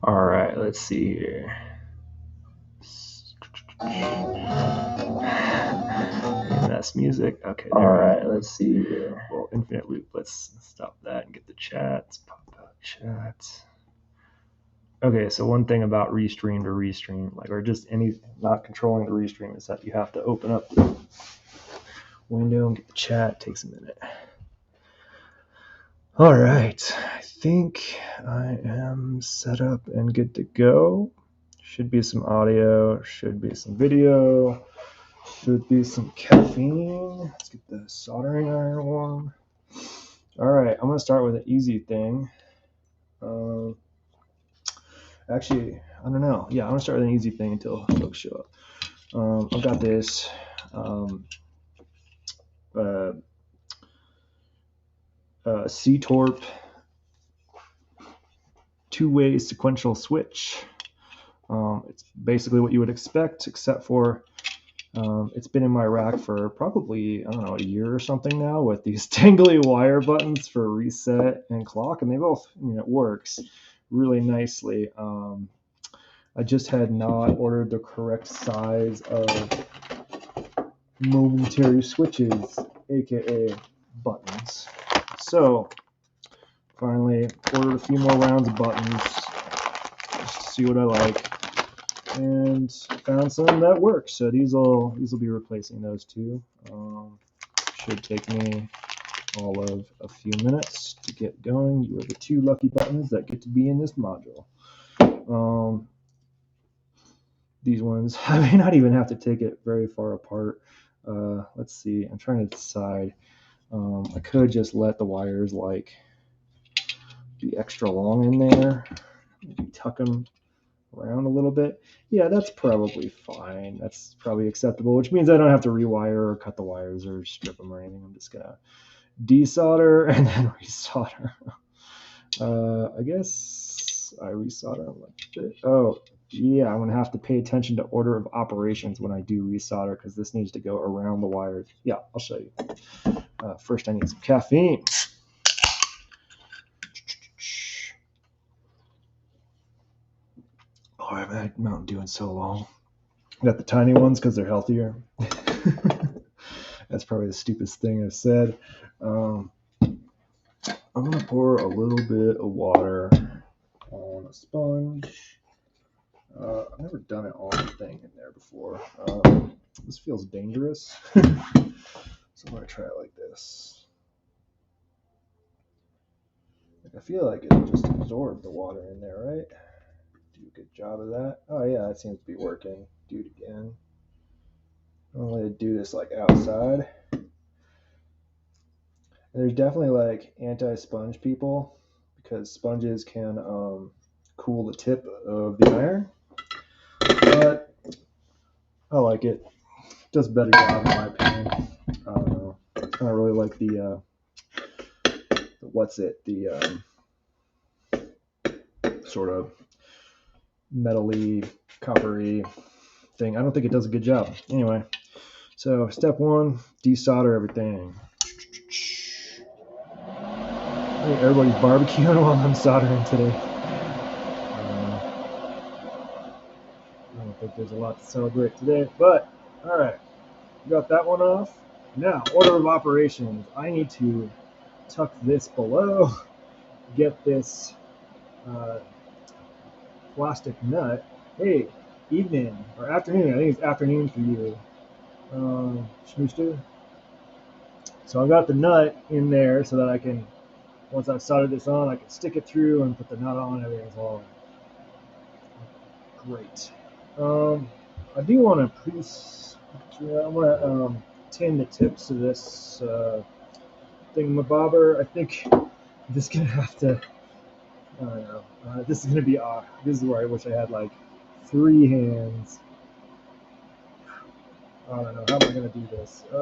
All right, let's see here. That's music. Okay. All right, let's see here. Well, infinite loop. Let's stop that and get the chats. Pop out chats. Okay, so one thing about restream to restream, like, or just any not controlling the restream, is that you have to open up the window and get the chat. It takes a minute. All right, I think I am set up and good to go. Should be some audio, should be some video, should be some caffeine. Let's get the soldering iron warm. All right, I'm gonna start with an easy thing. Actually, I don't know. Yeah, I'm gonna start with an easy thing until folks show up. I've got this C-Torp two-way sequential switch. It's basically what you would expect, except for it's been in my rack for probably, I don't know, a year or something now, with these tangly wire buttons for reset and clock, and they both, it works really nicely. I just had not ordered the correct size of momentary switches, aka buttons. So finally ordered a few more rounds of buttons just to see what I like, and found some that work. So these will be replacing those two. Should take me all of a few minutes to get going. You are the two lucky buttons that get to be in this module. These ones, I may not even have to take it very far apart. Let's see, I'm trying to decide. I could just let the wires like be extra long in there, maybe tuck them around a little bit. Yeah, that's probably fine. That's probably acceptable, which means I don't have to rewire or cut the wires or strip them or anything. I'm just gonna desolder and then resolder. I guess I resolder them like this. Oh, yeah, I'm gonna have to pay attention to order of operations when I do resolder, because this needs to go around the wires. Yeah, I'll show you. First, I need some caffeine. Oh, I haven't had Mountain Dew in so long. I got the tiny ones because they're healthier. That's probably the stupidest thing I've said. I'm gonna pour a little bit of water on a sponge. I've never done it on a thing in there before. This feels dangerous. So I'm gonna try it like this. I feel like it just absorbed the water in there, right? Do a good job of that. Oh yeah, that seems to be working. Do it again. I'm gonna do this like outside. And there's definitely like anti-sponge people, because sponges can cool the tip of the iron. But I like it. It does a better job in my opinion. I don't know. I don't really like the sort of metally, coppery thing. I don't think it does a good job. Anyway, so step one, desolder everything. I think everybody's barbecuing while I'm soldering today. I don't think there's a lot to celebrate today, but all right, got that one off. Now, order of operations. I need to tuck this below, get this plastic nut. Hey, evening or afternoon. I think it's afternoon for you, Schmooster. So I got the nut in there so that I can, once I've soldered this on, I can stick it through and put the nut on. Everything's all great. I do want to I want to tin the tips of this thingamabobber. I think I'm just gonna have to. I don't know. This is gonna be odd. This is where I wish I had like 3 hands. I don't know. How am I gonna do this? I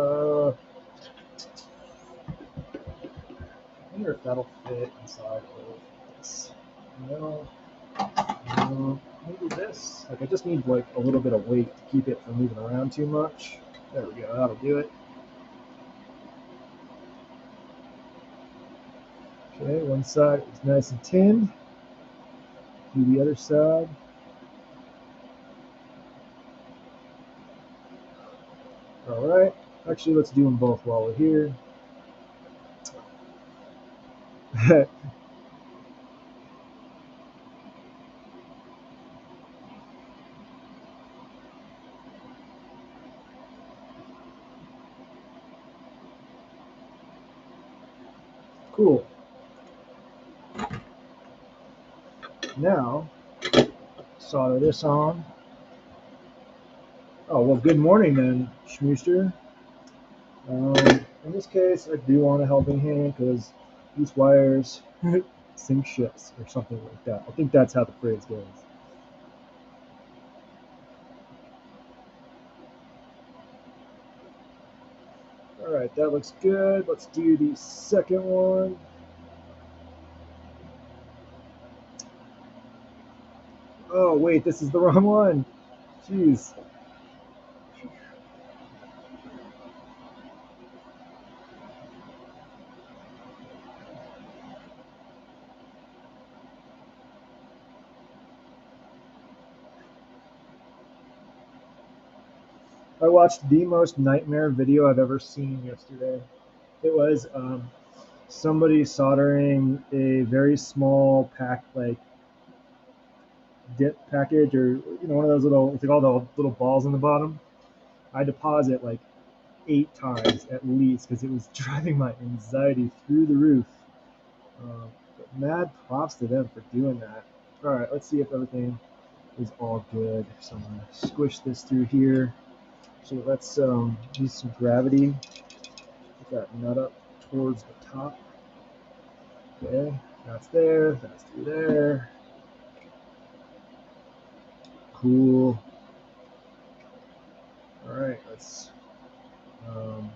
wonder if that'll fit inside of this. No. Maybe this. Like, I just need like a little bit of weight to keep it from moving around too much. There we go. That'll do it. Okay, one side is nice and tinned. do the other side. All right. Actually, let's do them both while we're here. Cool. Now, solder this on. Oh, well, good morning then, Schmooster. In this case, I do want a helping hand because these wires sink ships or something like that. I think that's how the phrase goes. All right, that looks good. Let's do the second one. Oh, wait, this is the wrong one. Jeez. I watched the most nightmare video I've ever seen yesterday. It was somebody soldering a very small pack, like dip package, or one of those little, it's like all the little balls on the bottom. I deposit like 8 times at least because it was driving my anxiety through the roof. But mad props to them for doing that. All right, let's see if everything is all good. So I'm gonna squish this through here. So let's use some gravity. Get that nut up towards the top. Okay, that's there. That's through there. Cool. All right, let's. Um,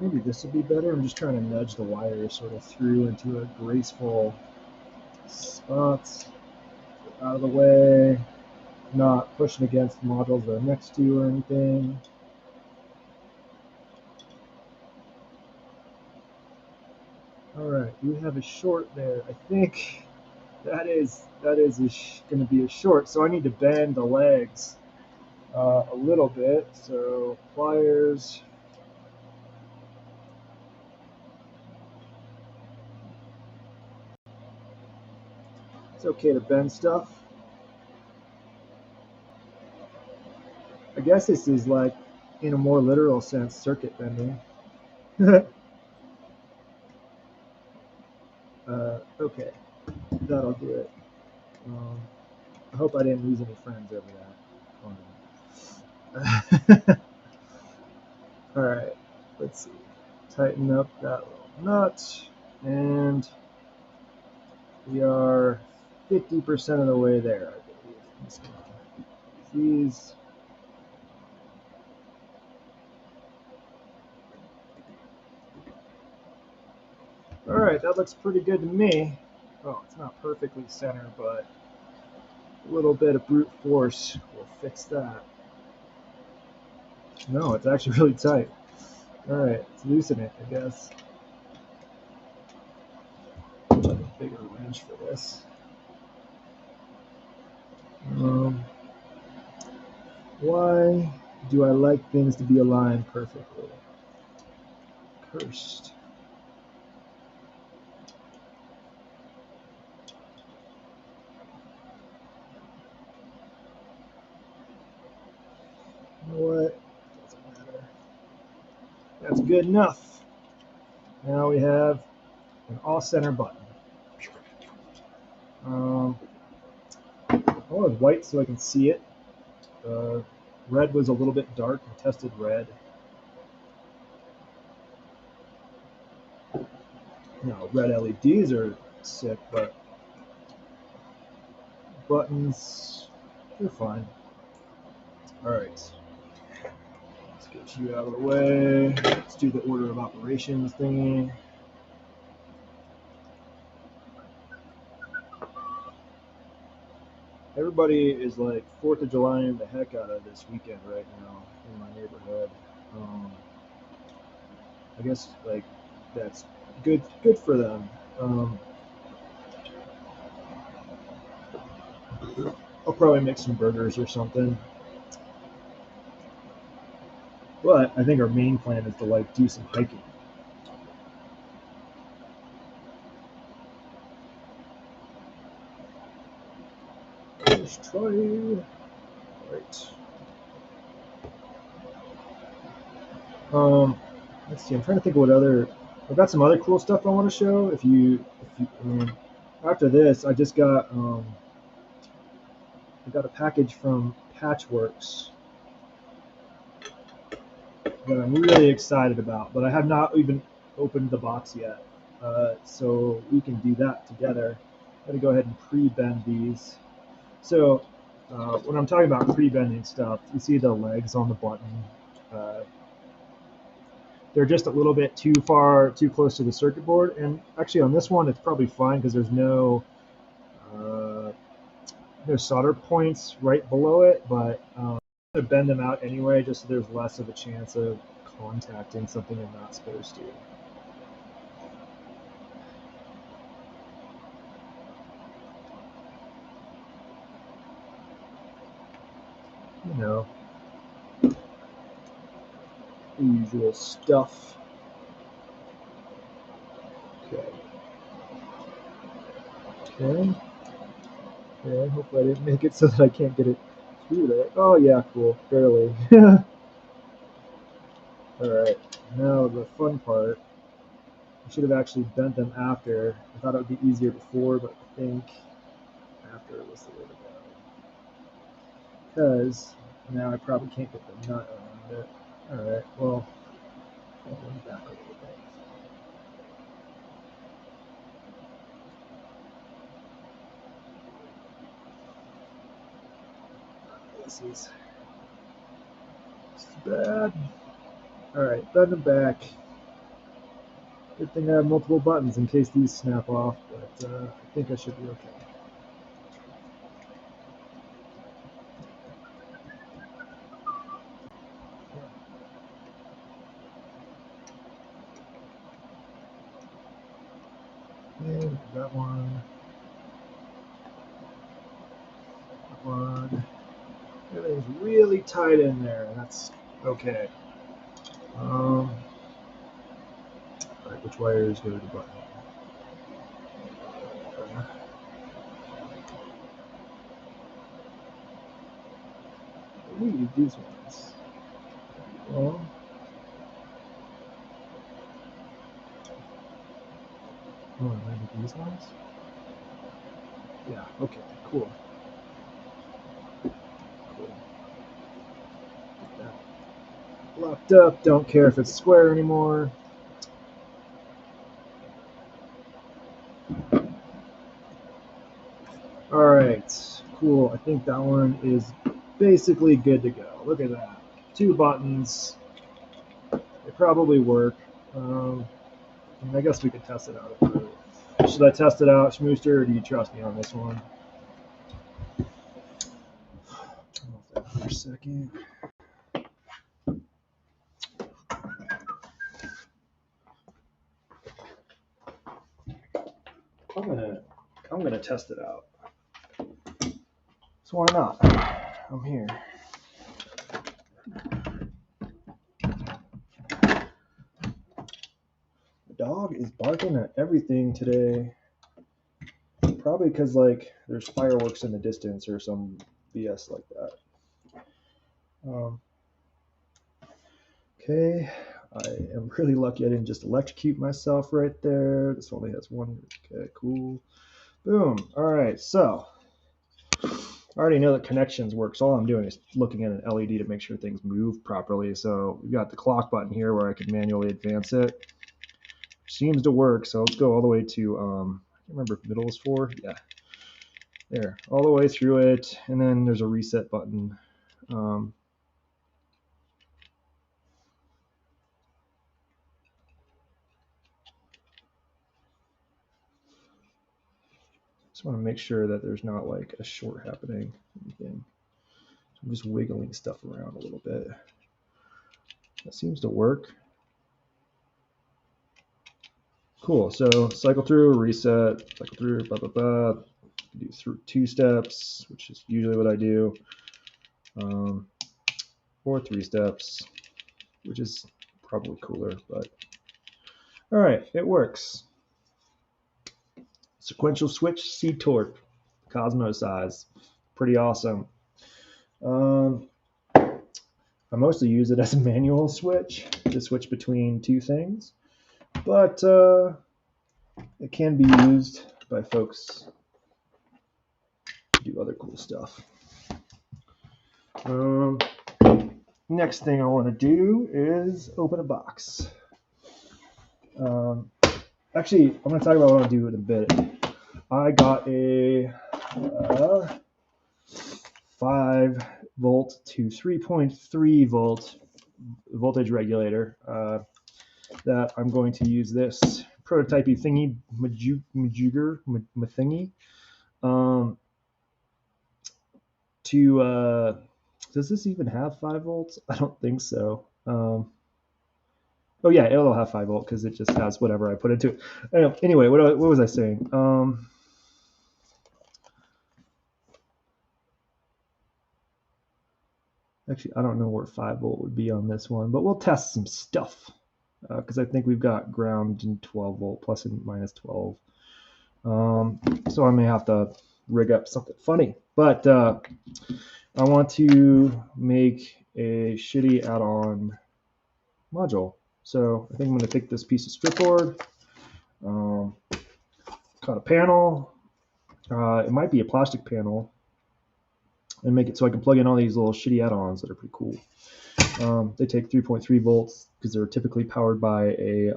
Maybe this will be better. I'm just trying to nudge the wire sort of through into a graceful spot. Out of the way. Not pushing against the modules that are next to you or anything. All right, you have a short there. I think that is going to be a short. So I need to bend the legs a little bit. So pliers. It's okay to bend stuff. I guess this is like, in a more literal sense, circuit bending. Okay, that'll do it. I hope I didn't lose any friends over that. All right, let's see. Tighten up that little nut, and we are 50% of the way there, I believe. These. All right, that looks pretty good to me. Oh, it's not perfectly centered, but a little bit of brute force will fix that. No, it's actually really tight. All right, let's loosen it, I guess. A bigger wrench for this. Why do I like things to be aligned perfectly? Cursed. You know what? Doesn't matter. That's good enough. Now we have an all-center button. I wanted white so I can see it. Red was a little bit dark. I tested red. Red LEDs are sick, but buttons, they're fine. All right, let's get you out of the way. Let's do the order of operations thingy. Everybody is like 4th of July and the heck out of this weekend right now in my neighborhood. I guess like that's good for them. I'll probably make some burgers or something. But I think our main plan is to like do some hiking. Let's try. Right. Let's see. I'm trying to think of what other. I've got some other cool stuff I want to show. After this, I got a package from Patchworks that I'm really excited about, but I have not even opened the box yet. So we can do that together. I'm gonna go ahead and pre-bend these. So when I'm talking about pre-bending stuff, you see the legs on the button. Uh, they're just a little bit too close to the circuit board. And actually on this one, it's probably fine because there's uh, no solder points right below it, but I'm going to bend them out anyway, just so there's less of a chance of contacting something I'm not supposed to. You know, the usual stuff. Okay. Okay. Okay, hopefully I didn't make it so that I can't get it through there. Oh yeah, cool. Barely. Alright, now the fun part. I should have actually bent them after. I thought it would be easier before, but I think after was the way to go. Because now I probably can't get the nut around it. Alright, well, I'll go back a little bit. This is bad. Alright, bend them back. Good thing I have multiple buttons in case these snap off, but I think I should be okay. And that one. That one. Everything's really tight in there, and that's okay. Alright, which wires go to the button? I believe these ones. Well, maybe these ones? Yeah, okay, cool. Cool. Get that locked up. Don't care if it's square anymore. Alright, cool. I think that one is basically good to go. Look at that. 2 buttons. They probably work. I guess we could test it out. Should I test it out, Schmooster, or do you trust me on this one? For a second. I'm gonna test it out. So why not? I'm here. The dog is barking at everything today. Probably because like there's fireworks in the distance or some BS like that. Okay, I am really lucky I didn't just electrocute myself right there. This only has one. Okay, cool. Boom. All right, so I already know that connections work, so all I'm doing is looking at an LED to make sure things move properly. So we've got the clock button here where I can manually advance it. Seems to work, so let's go all the way to, I can't remember if middle is 4. Yeah, there, all the way through it, and then there's a reset button. Just want to make sure that there's not like a short happening. Anything. So I'm just wiggling stuff around a little bit. That seems to work. Cool. So cycle through, reset, cycle through, blah blah blah. do through 2 steps, which is usually what I do, or 3 steps, which is probably cooler, but all right, it works. Sequential switch C torque, Cosmo size, pretty awesome. I mostly use it as a manual switch to switch between 2 things, but it can be used by folks to do other cool stuff. Next thing I want to do is open a box. Actually, I'm going to talk about what I'll do in a bit. I got a 5 volt to 3.3 volt voltage regulator that I'm going to use this prototypey thingy, majigger thingy, to does this even have 5 volts? I don't think so. Oh yeah, it'll have 5 volt because it just has whatever I put into it. Anyway, what was I saying? Actually, I don't know where 5 volt would be on this one, but we'll test some stuff because I think we've got ground and 12 volt plus and minus 12. So I may have to rig up something funny, but I want to make a shitty add-on module. So I think I'm going to take this piece of strip board, cut a panel. It might be a plastic panel, and make it so I can plug in all these little shitty add-ons that are pretty cool. They take 3.3 volts because they're typically powered by a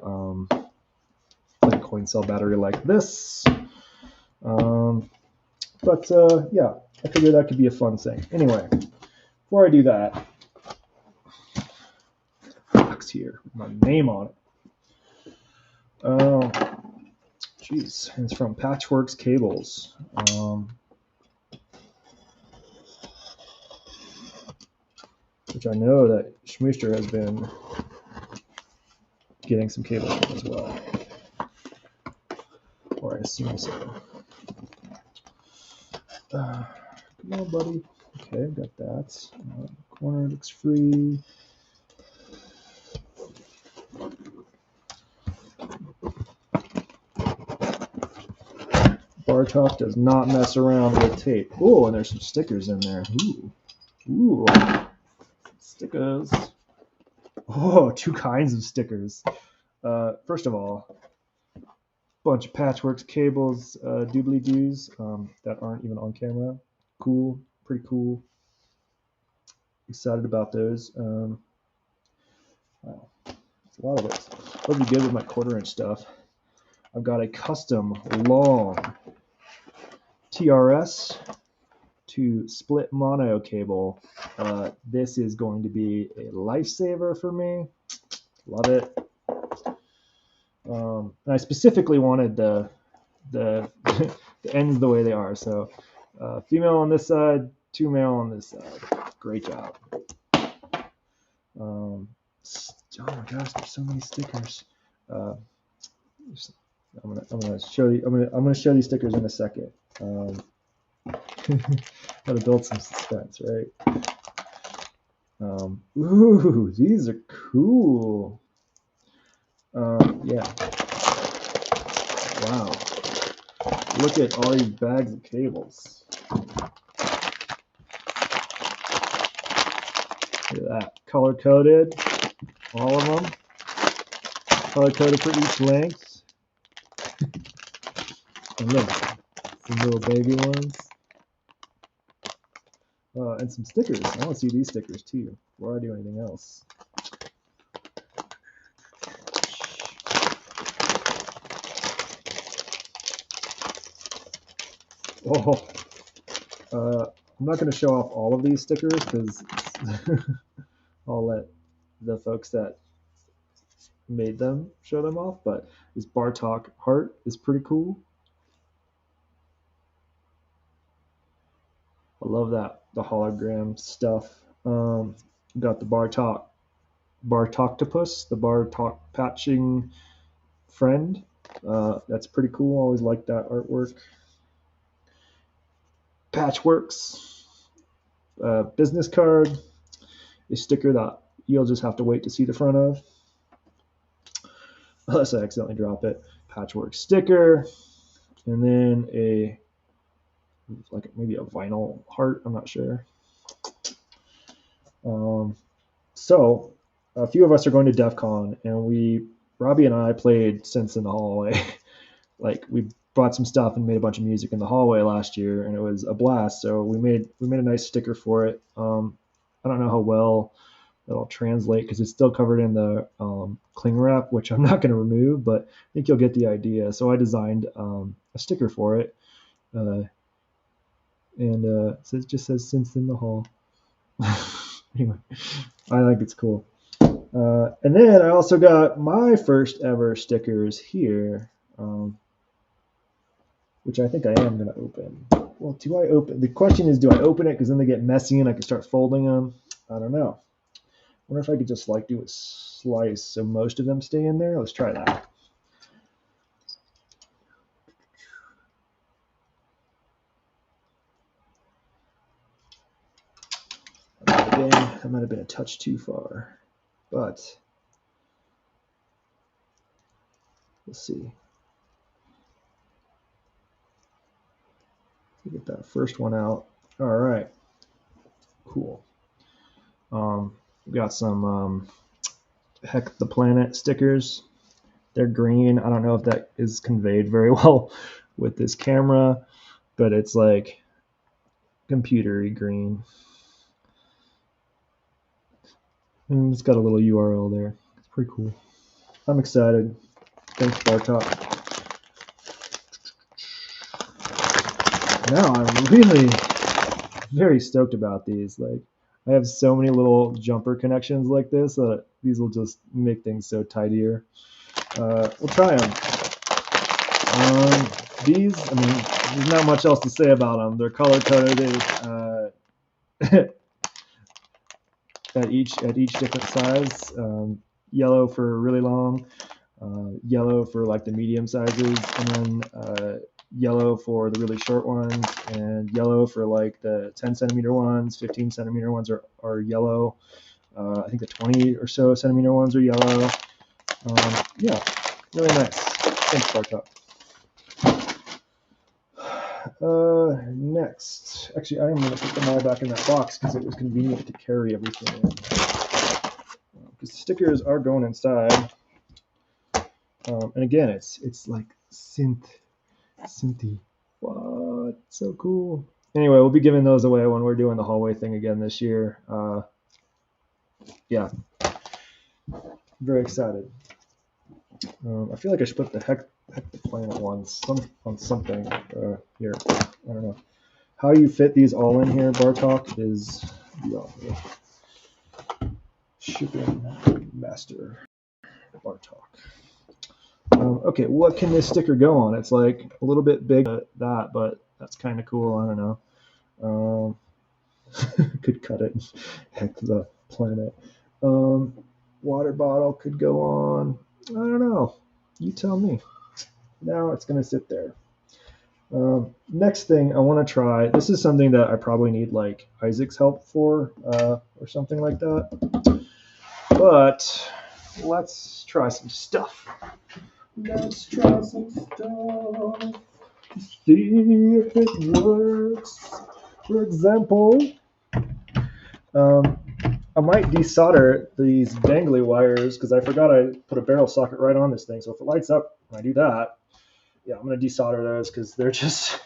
like coin cell battery like this. But yeah, I figured that could be a fun thing. Anyway, before I do that, box here with my name on it. Jeez, it's from Patchworks Cables. Which I know that Schmooster has been getting some cables from as well. Or I assume so. Come on, buddy. Okay, got that. Corner looks free. Bartok does not mess around with tape. Oh, and there's some stickers in there. Ooh. Stickers. Oh, 2 kinds of stickers. First of all, bunch of Patchworks cables, doobly-doos that aren't even on camera. Cool, pretty cool. Excited about those. Wow, it's a lot of it. Hope you good with my 1/4" stuff. I've got a custom long TRS to split mono cable. This is going to be a lifesaver for me. Love it. And I specifically wanted the the ends the way they are. So female on this side, 2 male on this side. Great job. Oh my gosh, there's so many stickers. I'm gonna show you. I'm gonna show these stickers in a second. Gotta build some suspense, right? Ooh, these are cool. Yeah. Wow. Look at all these bags of cables. Look at that. Color coded. All of them. Color coded for each length. And look, some little baby ones. And some stickers. I want to see these stickers too before I do anything else. Oh, I'm not going to show off all of these stickers because I'll let the folks that made them show them off. But this Bartok heart is pretty cool. I love that, the hologram stuff. Got the Bartoktopus, the Bartok patching friend. That's pretty cool. Always liked that artwork. Patchworks, business card, a sticker that you'll just have to wait to see the front of, unless I accidentally drop it. Patchwork sticker, and then a like maybe a vinyl heart. I'm not sure. So a few of us are going to DEF CON, and Robbie and I played Synths in the hallway. Like we brought some stuff and made a bunch of music in the hallway last year, and it was a blast. So we made a nice sticker for it. I don't know how well it'll translate because it's still covered in the cling wrap, which I'm not going to remove, but I think you'll get the idea. So I designed a sticker for it, and so it just says "Synths in the hall." Anyway, I think it's cool. And then I also got my first ever stickers here, which I think I am going to open. Well, do I open? The question is, do I open it because then they get messy and I can start folding them? I don't know. I wonder if I could just like do a slice so most of them stay in there. Let's try that. That might have been a touch too far, but let's see. Get that first one out. All right, cool. We got some Heck the Planet stickers. They're green. I don't know if that is conveyed very well with this camera, but it's like computery green. And it's got a little URL there. It's pretty cool. I'm excited. Thanks, Bartok. Now I'm really very stoked about these. Like, I have so many little jumper connections like this that these will just make things so tidier. We'll try them. These, I mean, there's not much else to say about them. They're color coded at each different size. Yellow for really long, yellow for like the medium sizes, and then yellow for the really short ones, and yellow for like the 10 centimeter ones. 15 centimeter ones are yellow. I think the 20 or so centimeter ones are yellow. Yeah, really nice. Thanks, Bartok. Next, actually, I am going to put them all back in that box because it was convenient to carry everything in. Because the stickers are going inside. And again, it's like synthy. What? So cool. Anyway, we'll be giving those away when we're doing the hallway thing again this year. Yeah, very excited. I feel like I should put the heck the planet ones on something here. I don't know. How you fit these all in here, Bartok, is beyond me. Shipping master, Bartok. Okay, what can this sticker go on? It's like a little bit big, that, but that's kind of cool. I don't know. Could cut it. Heck the planet. Water bottle could go on. I don't know. You tell me. Now it's going to sit there. Next thing I want to try, this is something that I probably need like Isaac's help for or something like that. But let's try some stuff. Let's try some stuff. See if it works. For example, I might desolder these dangly wires because I forgot I put a barrel socket right on this thing. So if it lights up when I do that, yeah, I'm going to desolder those because they're just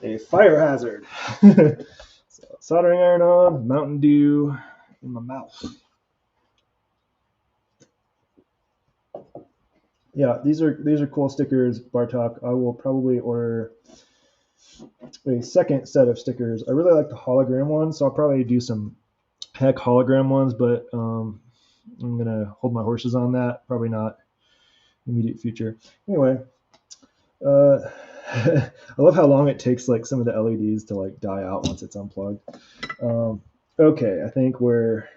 a fire hazard. So, soldering iron on, Mountain Dew in my mouth. Yeah, these are cool stickers, Bartok. I will probably order a second set of stickers. I really like the hologram ones, so I'll probably do some heck hologram ones, but I'm gonna hold my horses on that. Probably not immediate future. Anyway, I love how long it takes like some of the LEDs to like die out once it's unplugged. Okay, I think we're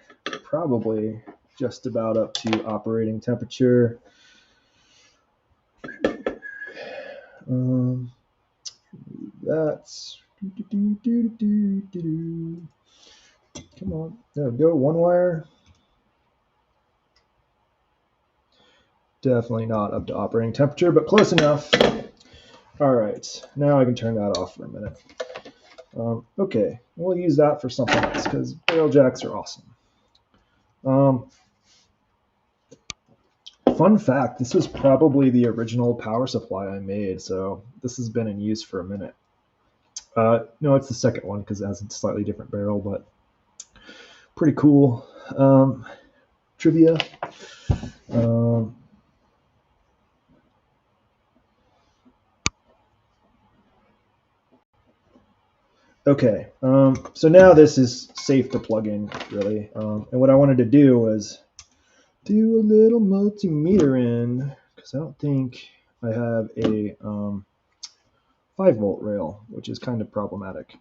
probably just about up to operating temperature. That's Come on, there we go. One wire. Definitely not up to operating temperature, but close enough. All right, now I can turn that off for a minute. Okay, we'll use that for something else because barrel jacks are awesome. Fun fact, this was probably the original power supply I made, so this has been in use for a minute. No, it's the second one because it has a slightly different barrel, but pretty cool. Trivia. Okay, so now this is safe to plug in, really. And what I wanted to do was do a little multimeter in, because I don't think I have a 5-volt rail, which is kind of problematic.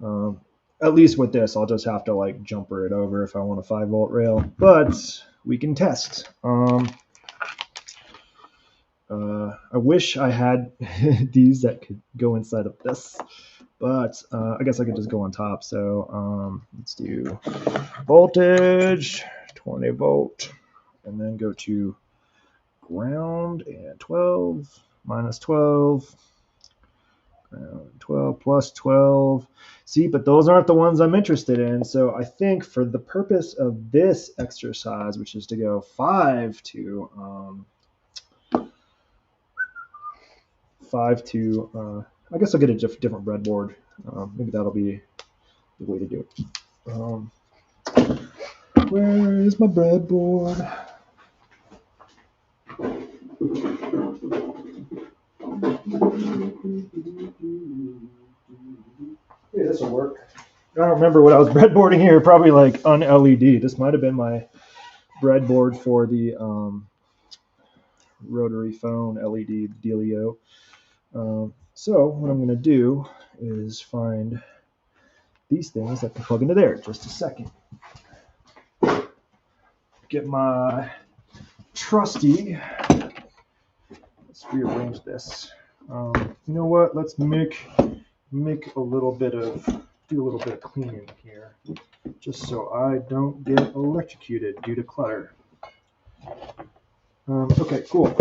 At least with this, I'll just have to like jumper it over if I want a 5-volt rail, but we can test. I wish I had these that could go inside of this, but I guess I could just go on top. So let's do voltage, 20 volt, and then go to ground and 12, minus 12, ground 12, plus 12. See, but those aren't the ones I'm interested in. So I think for the purpose of this exercise, which is to go 5 to I guess I'll get a different breadboard. Maybe that'll be the way to do it. Where is my breadboard? Hey, this will work. I don't remember what I was breadboarding here. Probably like on LED. This might have been my breadboard for the rotary phone LED dealio. So what I'm going to do is find these things that can plug into there. Just a second. Get my trusty. Let's rearrange this. You know what? Let's make a little bit of cleaning here, just so I don't get electrocuted due to clutter. Okay, cool.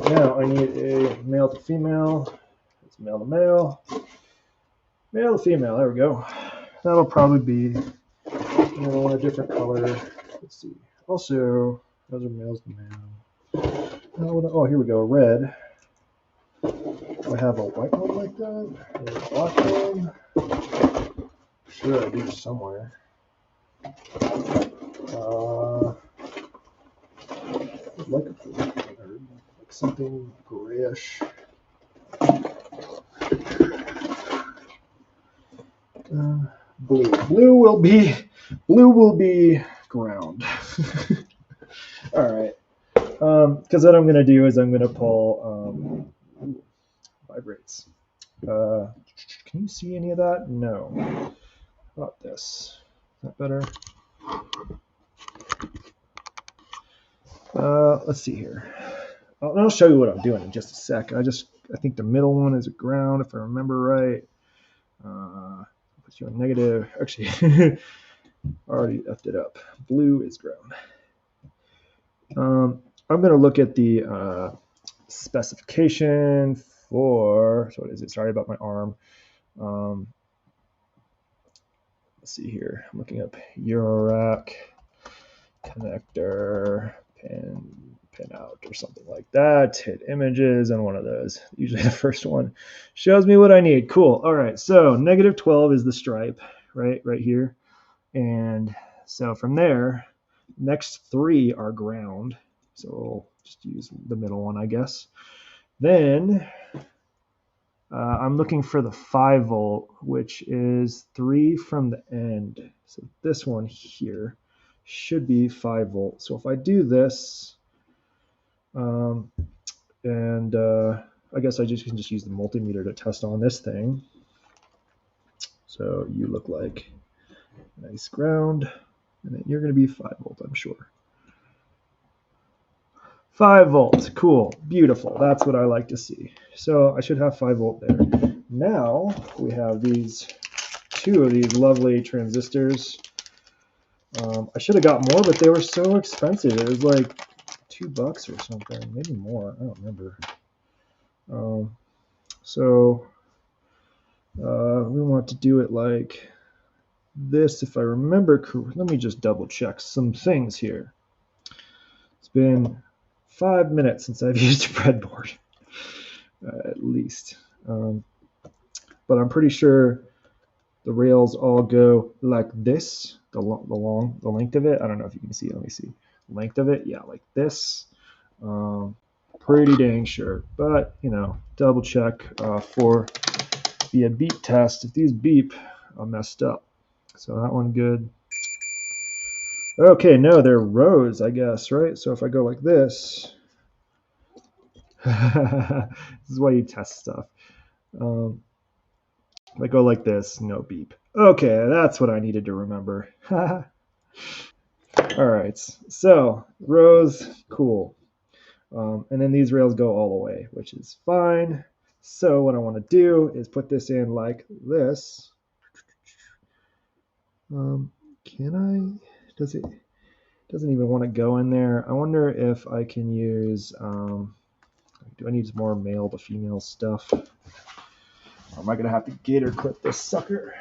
Now I need a male to female. It's male to male. Male to female. There we go. That'll probably be a different color. Let's see. Also, those are males to male. Oh, here we go. Red. Do I have a white one like that? Or a black one? Sure, I do somewhere. Like a blue color, like something grayish. Blue. Blue will be ground. All right. Because what I'm going to do is I'm going to pull vibrates. Can you see any of that? No. How about this? Is that better? Let's see here. I'll show you what I'm doing in just a sec. I think the middle one is a ground, if I remember right. Put you on negative. Actually, already effed it up. Blue is ground. I'm going to look at the specification for. So what is it? Sorry about my arm. Let's see here. I'm looking up Eurorack connector pin out or something like that. Hit images on one of those. Usually the first one shows me what I need. Cool. All right. So negative 12 is the stripe, right here. And so from there, next 3 are ground. So we'll just use the middle one, I guess. Then I'm looking for the 5 volt, which is 3 from the end. So this one here should be 5 volt. So if I do this, I guess I can just use the multimeter to test on this thing. So you look like nice ground, and then you're going to be 5 volt, I'm sure. 5 volt, cool, beautiful. That's what I like to see. So I should have 5 volt there. now we have two of these lovely transistors. I should have got more, but they were so expensive. It was like $2 or something, maybe more. I don't remember. So we want to do it like this, if I remember correctly. Let me just double check some things here. It's been 5 minutes since I've used a breadboard, at least. But I'm pretty sure the rails all go like this, the length of it. I don't know if you can see it. Let me see. Length of it, yeah, like this. Pretty dang sure, but double check for the beep test. If these beep, I'm messed up. So that one good. Okay, no, they're rows, I guess, right? So if I go like this, this is why you test stuff. If I go like this, no beep. Okay, that's what I needed to remember. All right, so rows, cool. And then these rails go all the way, which is fine. So what I want to do is put this in like this. Can I? Doesn't even want to go in there. I wonder if I can use. Do I need more male to female stuff? Or am I gonna have to gator clip this sucker?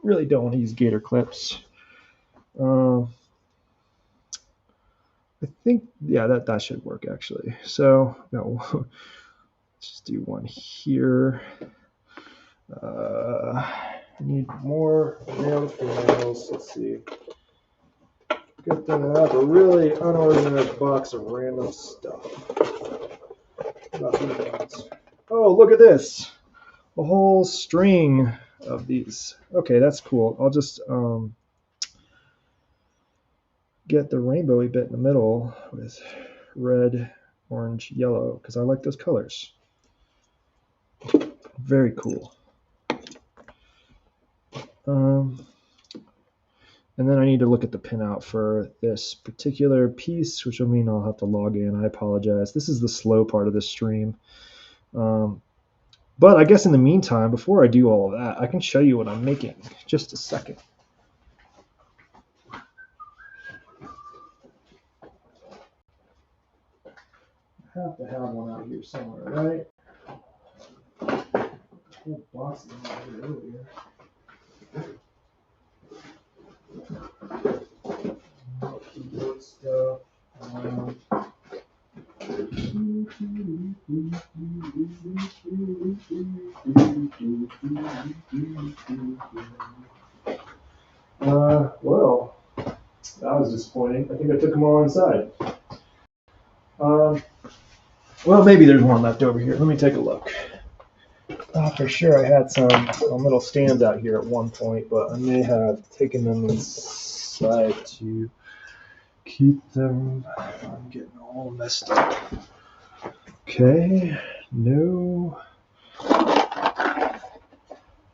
Really don't want to use gator clips. I think, yeah, that should work actually. So no, let's just do one here. I need more male to females. Let's see. Good thing I have a really unorganized box of random stuff. Oh, look at this. A whole string of these. Okay, that's cool. I'll just get the rainbowy bit in the middle with red, orange, yellow, because I like those colors. Very cool. And then I need to look at the pinout for this particular piece, which will mean I'll have to log in. I apologize. This is the slow part of the stream. But I guess in the meantime, before I do all of that, I can show you what I'm making. Just a second. I have to have one out here somewhere, right? A whole box of them out here earlier. Keyboard stuff. Well, that was disappointing. I think I took them all inside. Well, maybe there's one left over here. Let me take a look. For sure I had some little stands out here at one point, but I may have taken them inside to keep them from getting all messed up. Okay, no.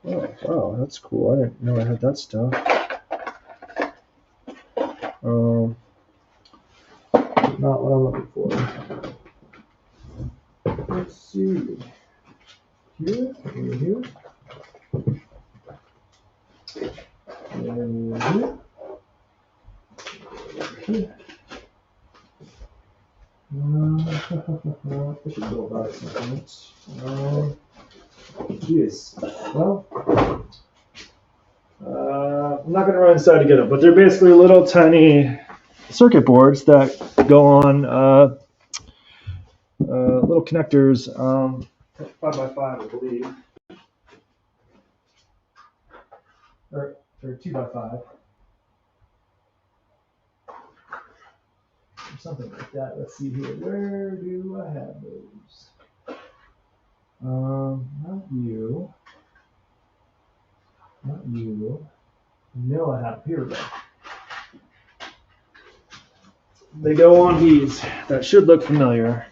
Oh, wow, that's cool. I didn't know I had that stuff. Not what I'm looking for. Let's see. Here, and here. And here. Here. I should go about some points. Geez. Well, I'm not going to run inside to get them, but they're basically little tiny circuit boards that go on little connectors, 5x5, I believe, or 2x5, or something like that. Let's see here. Where do I have those? Not you. Not you. No, I have. Here we go. They go on these. That should look familiar.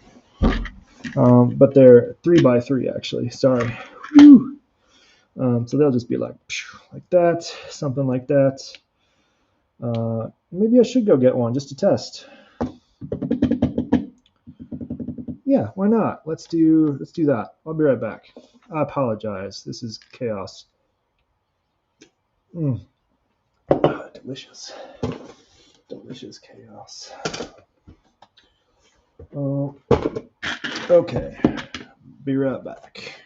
But they're 3x3 actually. Sorry. So they'll just be like that, something like that. Maybe I should go get one just to test. Yeah, why not? Let's do that. I'll be right back. I apologize. This is chaos. Delicious. Delicious chaos. Okay. Be right back.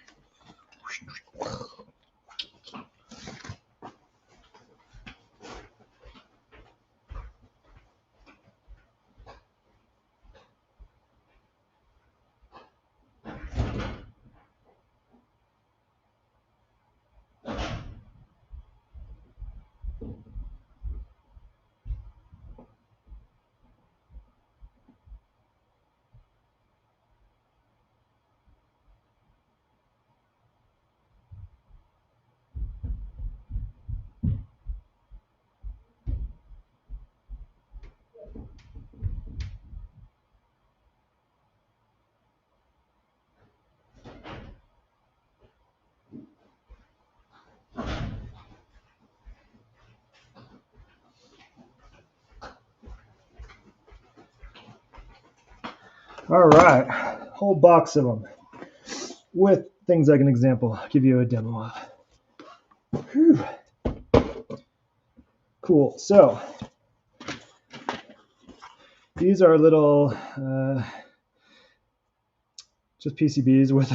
All right, whole box of them with things I can example, give you a demo of. Whew. Cool. So these are little just PCBs with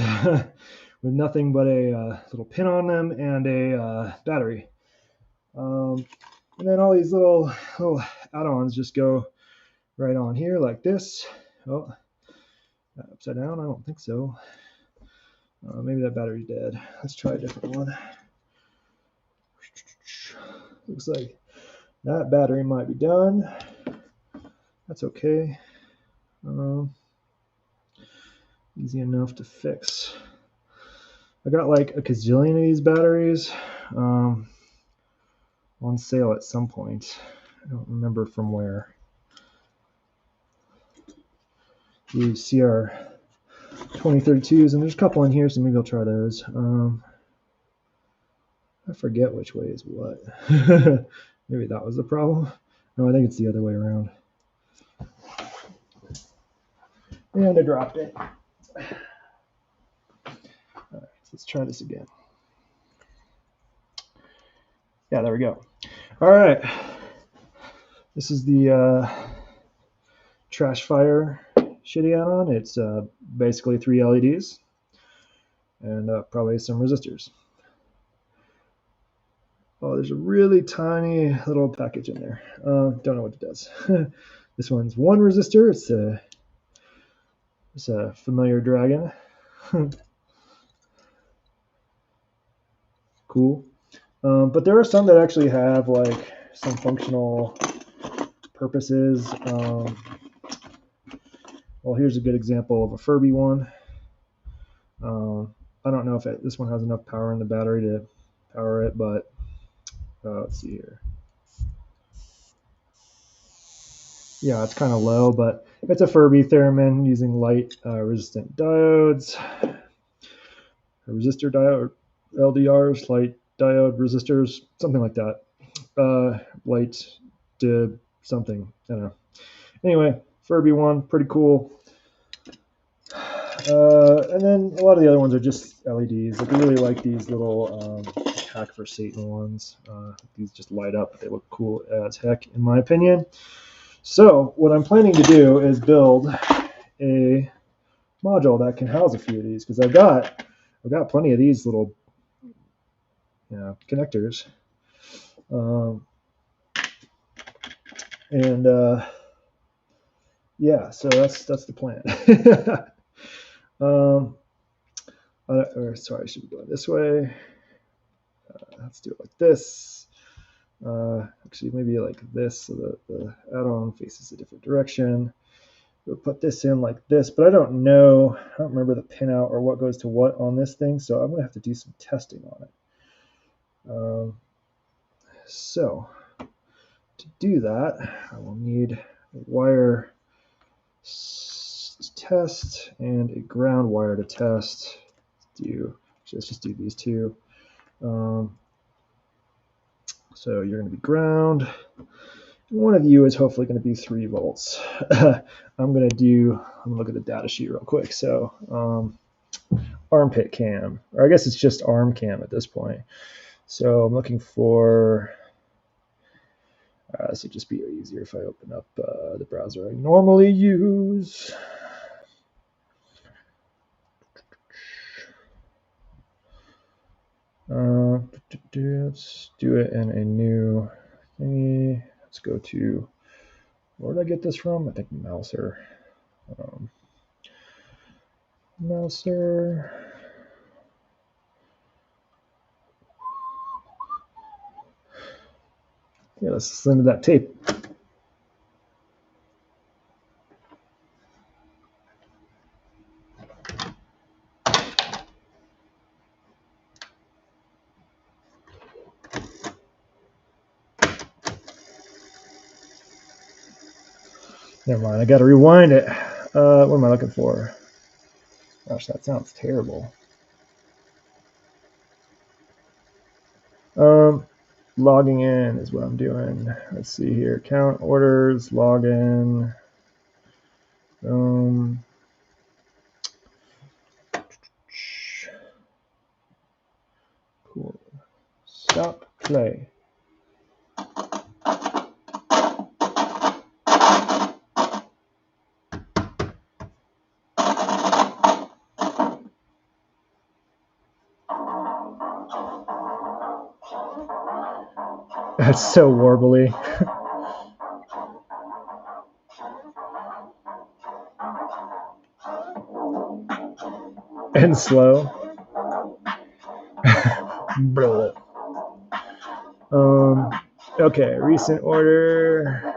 with nothing but a little pin on them and a battery. And then all these little add-ons just go right on here like this. Oh, upside down? I don't think so. Maybe that battery's dead. Let's try a different one. Looks like that battery might be done. That's okay. Easy enough to fix. I got like a gazillion of these batteries on sale at some point. I don't remember from where. You see our 2032s, and there's a couple in here, so maybe I'll try those. I forget which way is what. Maybe that was the problem. No, I think it's the other way around. And I dropped it. All right, so let's try this again. Yeah, there we go. All right. This is the Trash Fire shitty add-on. It's basically 3 LEDs and probably some resistors. Oh, there's a really tiny little package in there. Don't know what it does. This one's 1 resistor. It's a familiar dragon. Cool. But there are some that actually have like some functional purposes. Well, here's a good example of a Furby one. I don't know if this one has enough power in the battery to power it, but let's see here. Yeah, it's kind of low, but it's a Furby theremin using light resistant diodes, a resistor diode, LDRs, light diode resistors, something like that. Light dib something, I don't know. Anyway, Furby one, pretty cool. And then a lot of the other ones are just LEDs. I really like these little Hack for Satan ones. These just light up. They look cool as heck, in my opinion. So what I'm planning to do is build a module that can house a few of these, because I've got plenty of these little connectors. Yeah, so that's the plan. Sorry, I should be going this way. Let's do it like this. Actually, maybe like this, so that the add-on faces a different direction. We'll put this in like this, but I don't know. I don't remember the pinout or what goes to what on this thing, so I'm going to have to do some testing on it. So to do that, I will need a wire test and a ground wire to test. Let's just do these two. So you're going to be ground. One of you is hopefully going to be 3 volts. I'm going to look at the data sheet real quick. So armpit cam, or I guess it's just arm cam at this point. So I'm looking for, this would just be easier if I open up the browser I normally use. Let's do it in a new thingy. Let's go to, where did I get this from? I think Mouser. Mouser. Yeah, let's send to that tape. Never mind, I gotta rewind it. What am I looking for? Gosh, that sounds terrible. Logging in is what I'm doing. Let's see here. Count orders, login. Cool. Stop play. That's so warbly. And slow. Okay, recent order.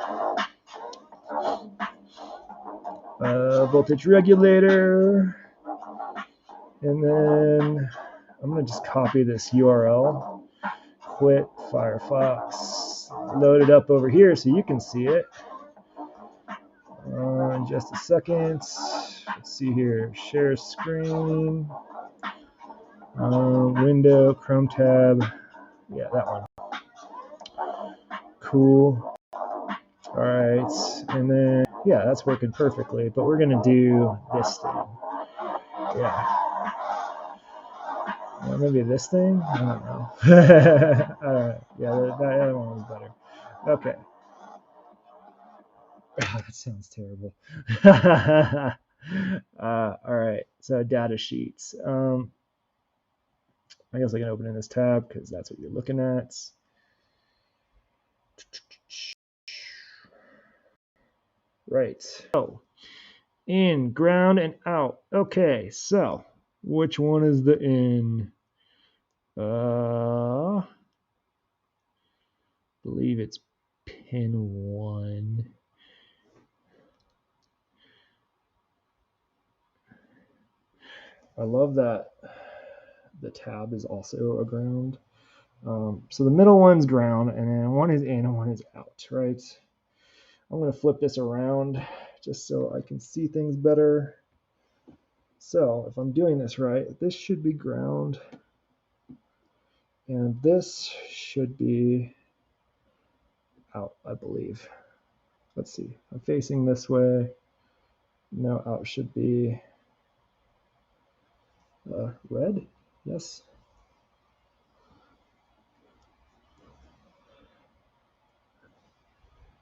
Voltage regulator. And then I'm going to just copy this URL. Quit Firefox. Load it up over here so you can see it. In just a second. Let's see here. Share screen. Window, Chrome tab. Yeah, that one. Cool. All right. And then, yeah, that's working perfectly. But we're going to do this thing. Yeah. Maybe this thing? I don't know. All right. Yeah, that other one was better. Okay. Oh, that sounds terrible. All right. So data sheets. I guess I can open in this tab because that's what you're looking at. Right. So in, ground, and out. Okay. So which one is the in? I believe it's pin 1. I love that the tab is also a ground. So the middle one's ground, and then one is in and one is out, right? I'm going to flip this around just so I can see things better. So if I'm doing this right, this should be ground, and this should be out, I believe. Let's see. I'm facing this way. Now out should be red. Yes.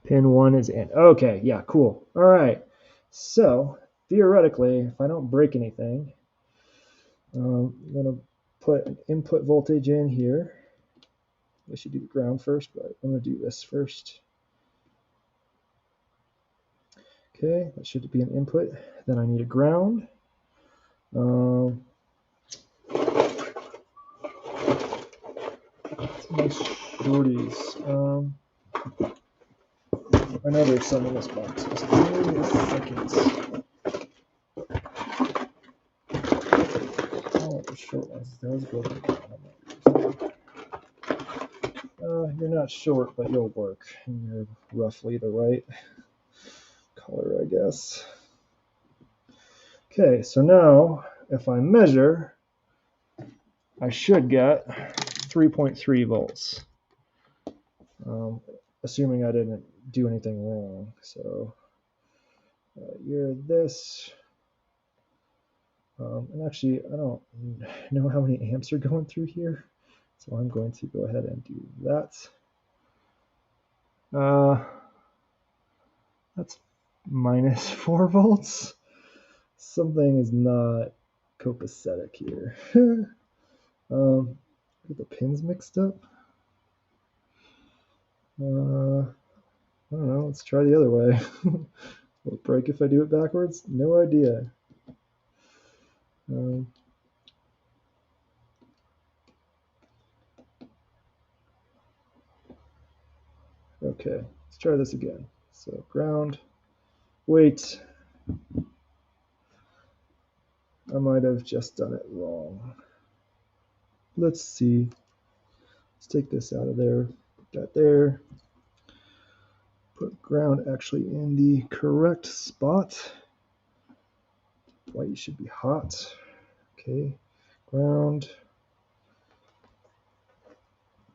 Pin 1 is in. Okay, yeah, cool. All right. So theoretically, if I don't break anything, I'm going to put an input voltage in here. I should do the ground first, but I'm going to do this first. Okay, that should be an input. Then I need a ground. My shorties. I know there's some in this box. Just give me a second. Oh, the short ones. Those go. You're not short, but you'll work. You're roughly the right color, I guess. Okay, so now if I measure, I should get 3.3 volts, assuming I didn't do anything wrong. So you're this. And actually, I don't know how many amps are going through here, so I'm going to go ahead and do that. That's minus 4 volts. Something is not copacetic here. Get the pins mixed up. I don't know. Let's try the other way. Will it break if I do it backwards? No idea. Okay, let's try this again. So ground. Wait. I might have just done it wrong. Let's see. Let's take this out of there. Put that there. Put ground actually in the correct spot. White should be hot. Okay, ground.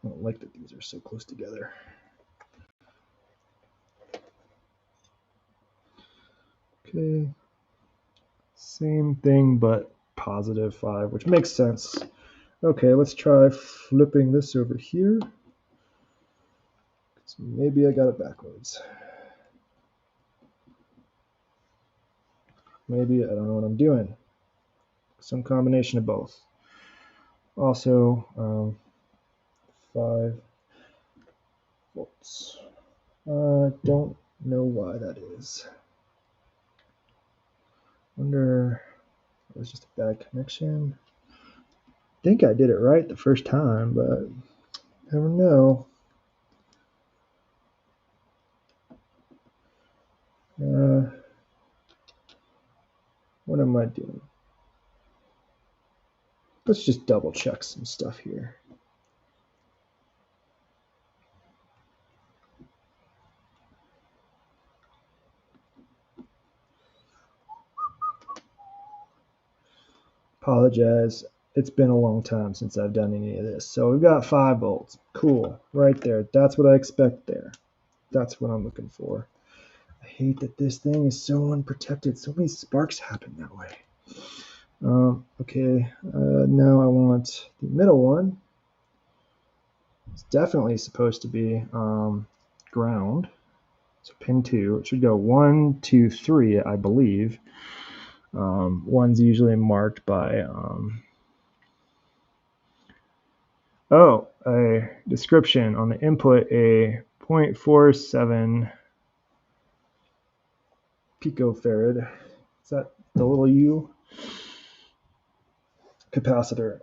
I don't like that these are so close together. Okay, same thing but positive 5, which makes sense. Okay, let's try flipping this over here. So maybe I got it backwards. Maybe I don't know what I'm doing. Some combination of both. Also, 5 volts. Don't know why that is. Wonder if it was just a bad connection. I think I did it right the first time, but never know. What am I doing? Let's just double check some stuff here. Apologize. It's been a long time since I've done any of this. So we've got 5 volts. Cool. Right there. That's what I expect there. That's what I'm looking for. I hate that this thing is so unprotected. So many sparks happen that way. Okay. Now I want the middle one. It's definitely supposed to be ground. So pin 2. It should go 1, 2, 3, I believe. One's usually marked by a description on the input, a 0.47 picofarad. Is that the little U? Capacitor.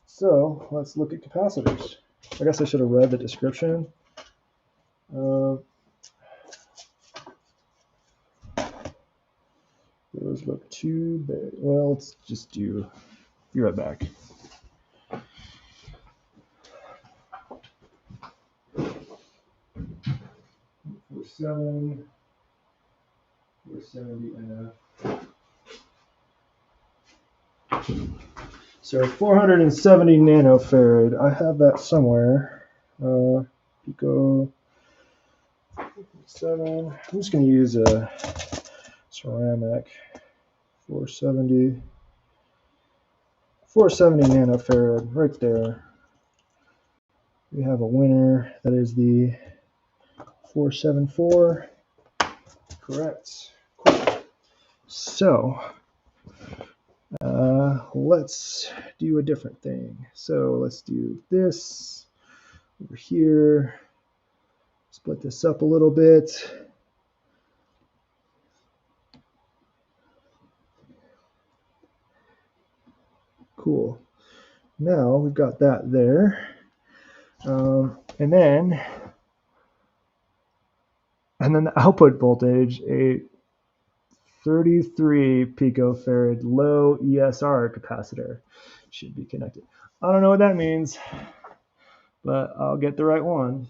So let's look at capacitors. I guess I should have read the description. Those look too big. Well, let's just do. Be right back. We're 70 NF. So 470 nanofarad. I have that somewhere. Pico 7. I'm just going to use a ceramic. 470 nanofarad right there. We have a winner. That is the 474. Correct. Cool. So let's do a different thing. So let's do this over here. Split this up a little bit. Cool. Now we've got that there. And then the output voltage, a 33 picofarad low ESR capacitor should be connected. I don't know what that means, but I'll get the right one.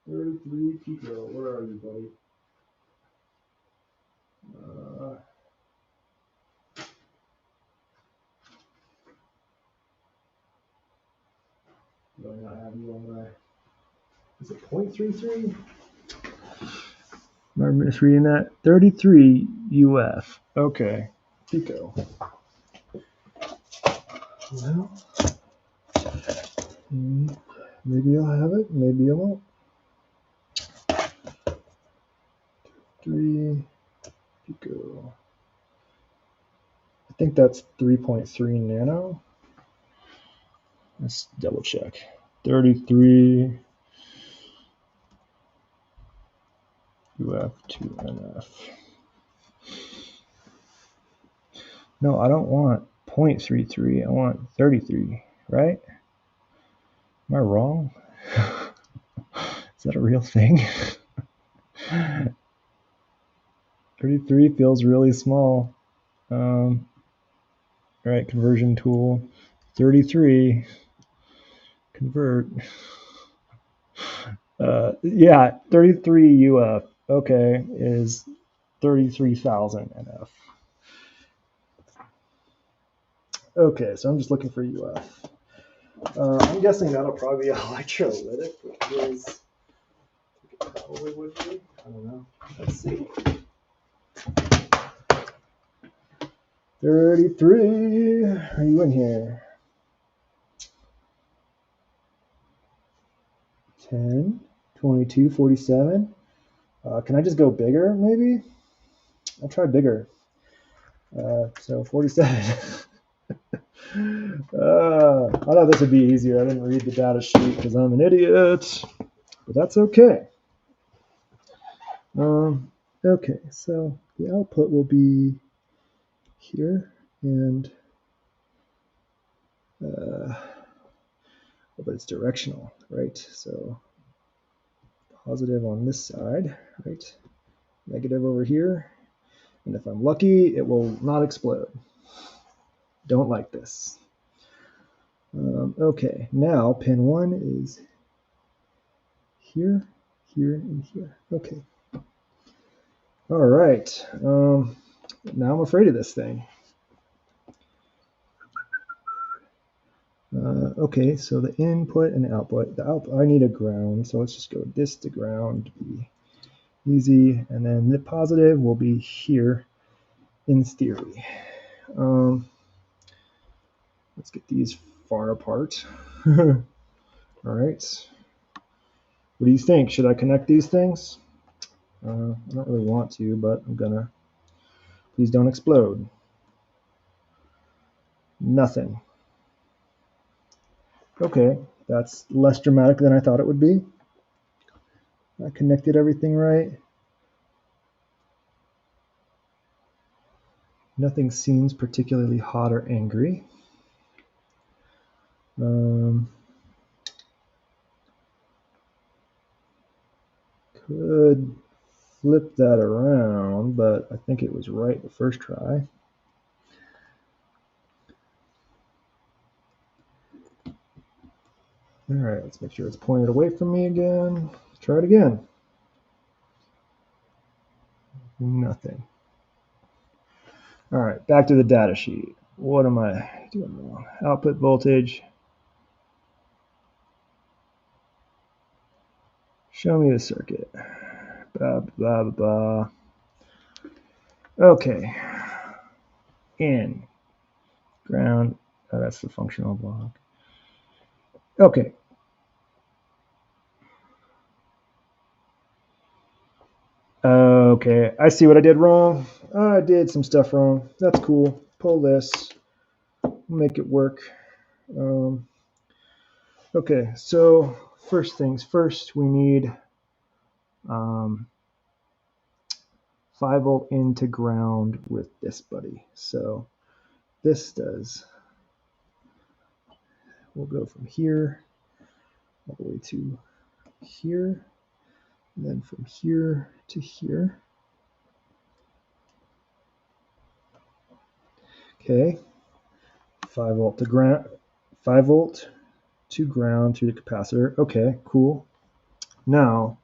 33 pico, where are you, buddy? Do I not have you on my? Is it 0.33? Am I misreading that? 33 UF. Okay. Pico. Well, maybe I'll have it. Maybe I won't. 3 Pico. I think that's 3.3 nano. Let's double check. 33 UF2NF. No, I don't want 0.33. I want 33, right? Am I wrong? Is that a real thing? 33 feels really small. All right, conversion tool. 33. Convert. Yeah, 33 UF. Okay, is 33,000 NF. Okay, so I'm just looking for UF. I'm guessing that'll probably be electrolytic, which is probably would be. I don't know. Let's see. 33. Are you in here? 10, 22, 47. Can I just go bigger, maybe? I'll try bigger. So 47. I thought this would be easier. I didn't read the data sheet because I'm an idiot, but that's okay. Okay, so the output will be here, and but it's directional, right? So positive on this side, right? Negative over here, and if I'm lucky, it will not explode. Don't like this. Okay, now pin 1 is here, here, and here. Okay. All right. Now I'm afraid of this thing. Okay, so the input and the output. The output, I need a ground, so let's just go this to ground to be easy, and then the positive will be here in theory. Let's get these far apart. All right. What do you think? Should I connect these things? I don't really want to, but I'm gonna. Please don't explode. Nothing. Okay, that's less dramatic than I thought it would be. I connected everything right. Nothing seems particularly hot or angry. Could flip that around, but I think it was right the first try. All right, let's make sure it's pointed away from me again. Let's try it again. Nothing. All right, back to the data sheet. What am I doing wrong? Output voltage. Show me the circuit. Blah, blah, blah. Okay. In. Ground. Oh, that's the functional block. Okay. Okay, I see what I did wrong. I did some stuff wrong. That's cool. Pull this. Make it work. Okay, so first things first, we need 5-volt into ground with this buddy. So this does, we'll go from here all the way to here, and then from here to here. Okay, 5-volt to ground, 5-volt to ground through the capacitor. Okay, cool. Now,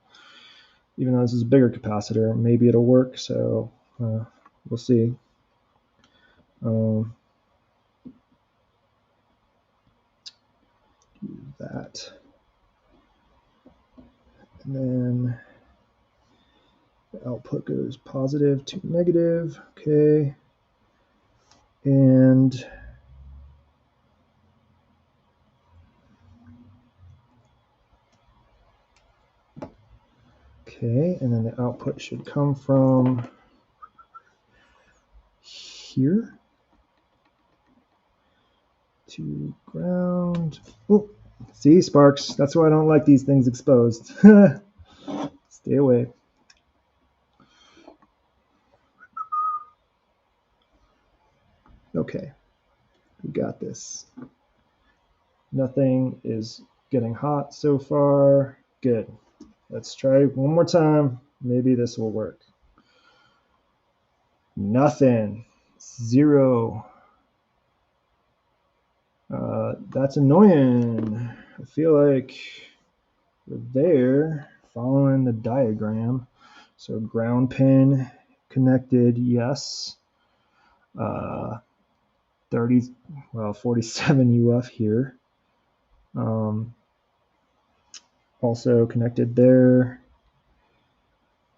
even though this is a bigger capacitor, maybe it'll work, so we'll see. Do that. And then output goes positive to negative. Okay. And okay, and then the output should come from here to ground. Oh, see, sparks. That's why I don't like these things exposed. Stay away. Okay, we got this. Nothing is getting hot so far. Good. Let's try one more time. Maybe this will work. Nothing. Zero. That's annoying. I feel like we're there following the diagram. So ground pin connected, yes. 47 UF here. Also connected there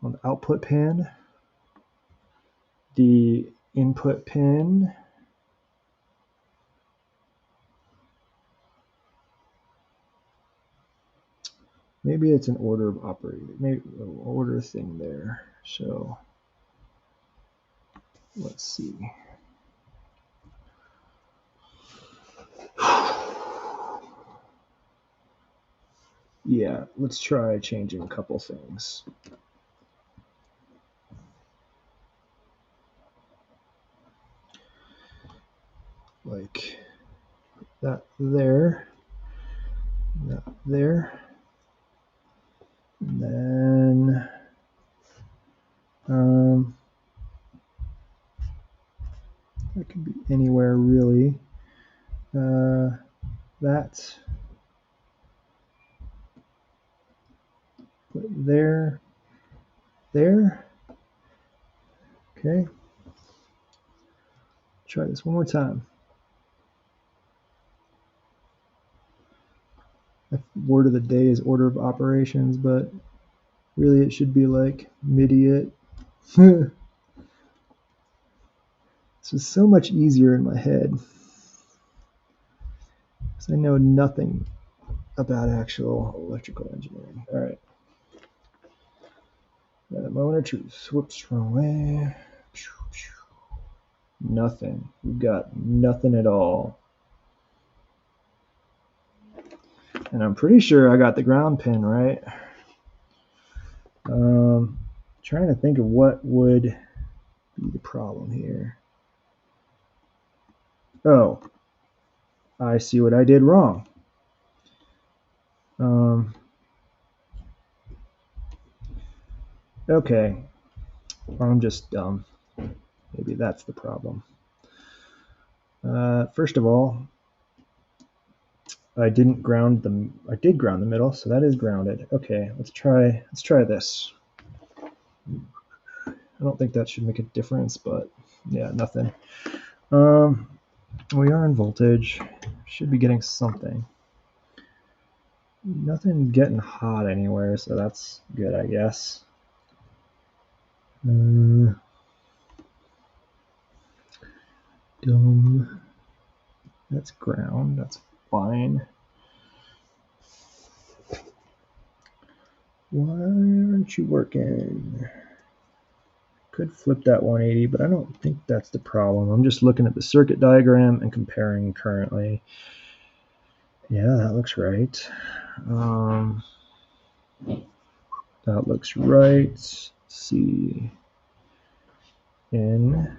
on the output pin. The input pin. Maybe it's an order of operating, maybe an order thing there. So let's see. Yeah, let's try changing a couple things. Like that there, that there, and then that could be anywhere really. That put there, there. Okay. Try this one more time. The word of the day is order of operations, but really it should be like immediate. This is so much easier in my head because I know nothing about actual electrical engineering. All right. Got a moment of truth. Whoops, wrong way. Nothing. We've got nothing at all. And I'm pretty sure I got the ground pin right. Trying to think of what would be the problem here. Oh, I see what I did wrong. Okay, I'm just dumb. Maybe that's the problem. First of all, I did ground the middle, so that is grounded. Okay, let's try this. I don't think that should make a difference, but yeah, nothing. We are in voltage. Should be getting something. Nothing getting hot anywhere, so that's good, I guess. Dumb. That's ground. That's fine. Why aren't you working? Could flip that 180, but I don't think that's the problem. I'm just looking at the circuit diagram and comparing currently. Yeah, that looks right. That looks right. C in.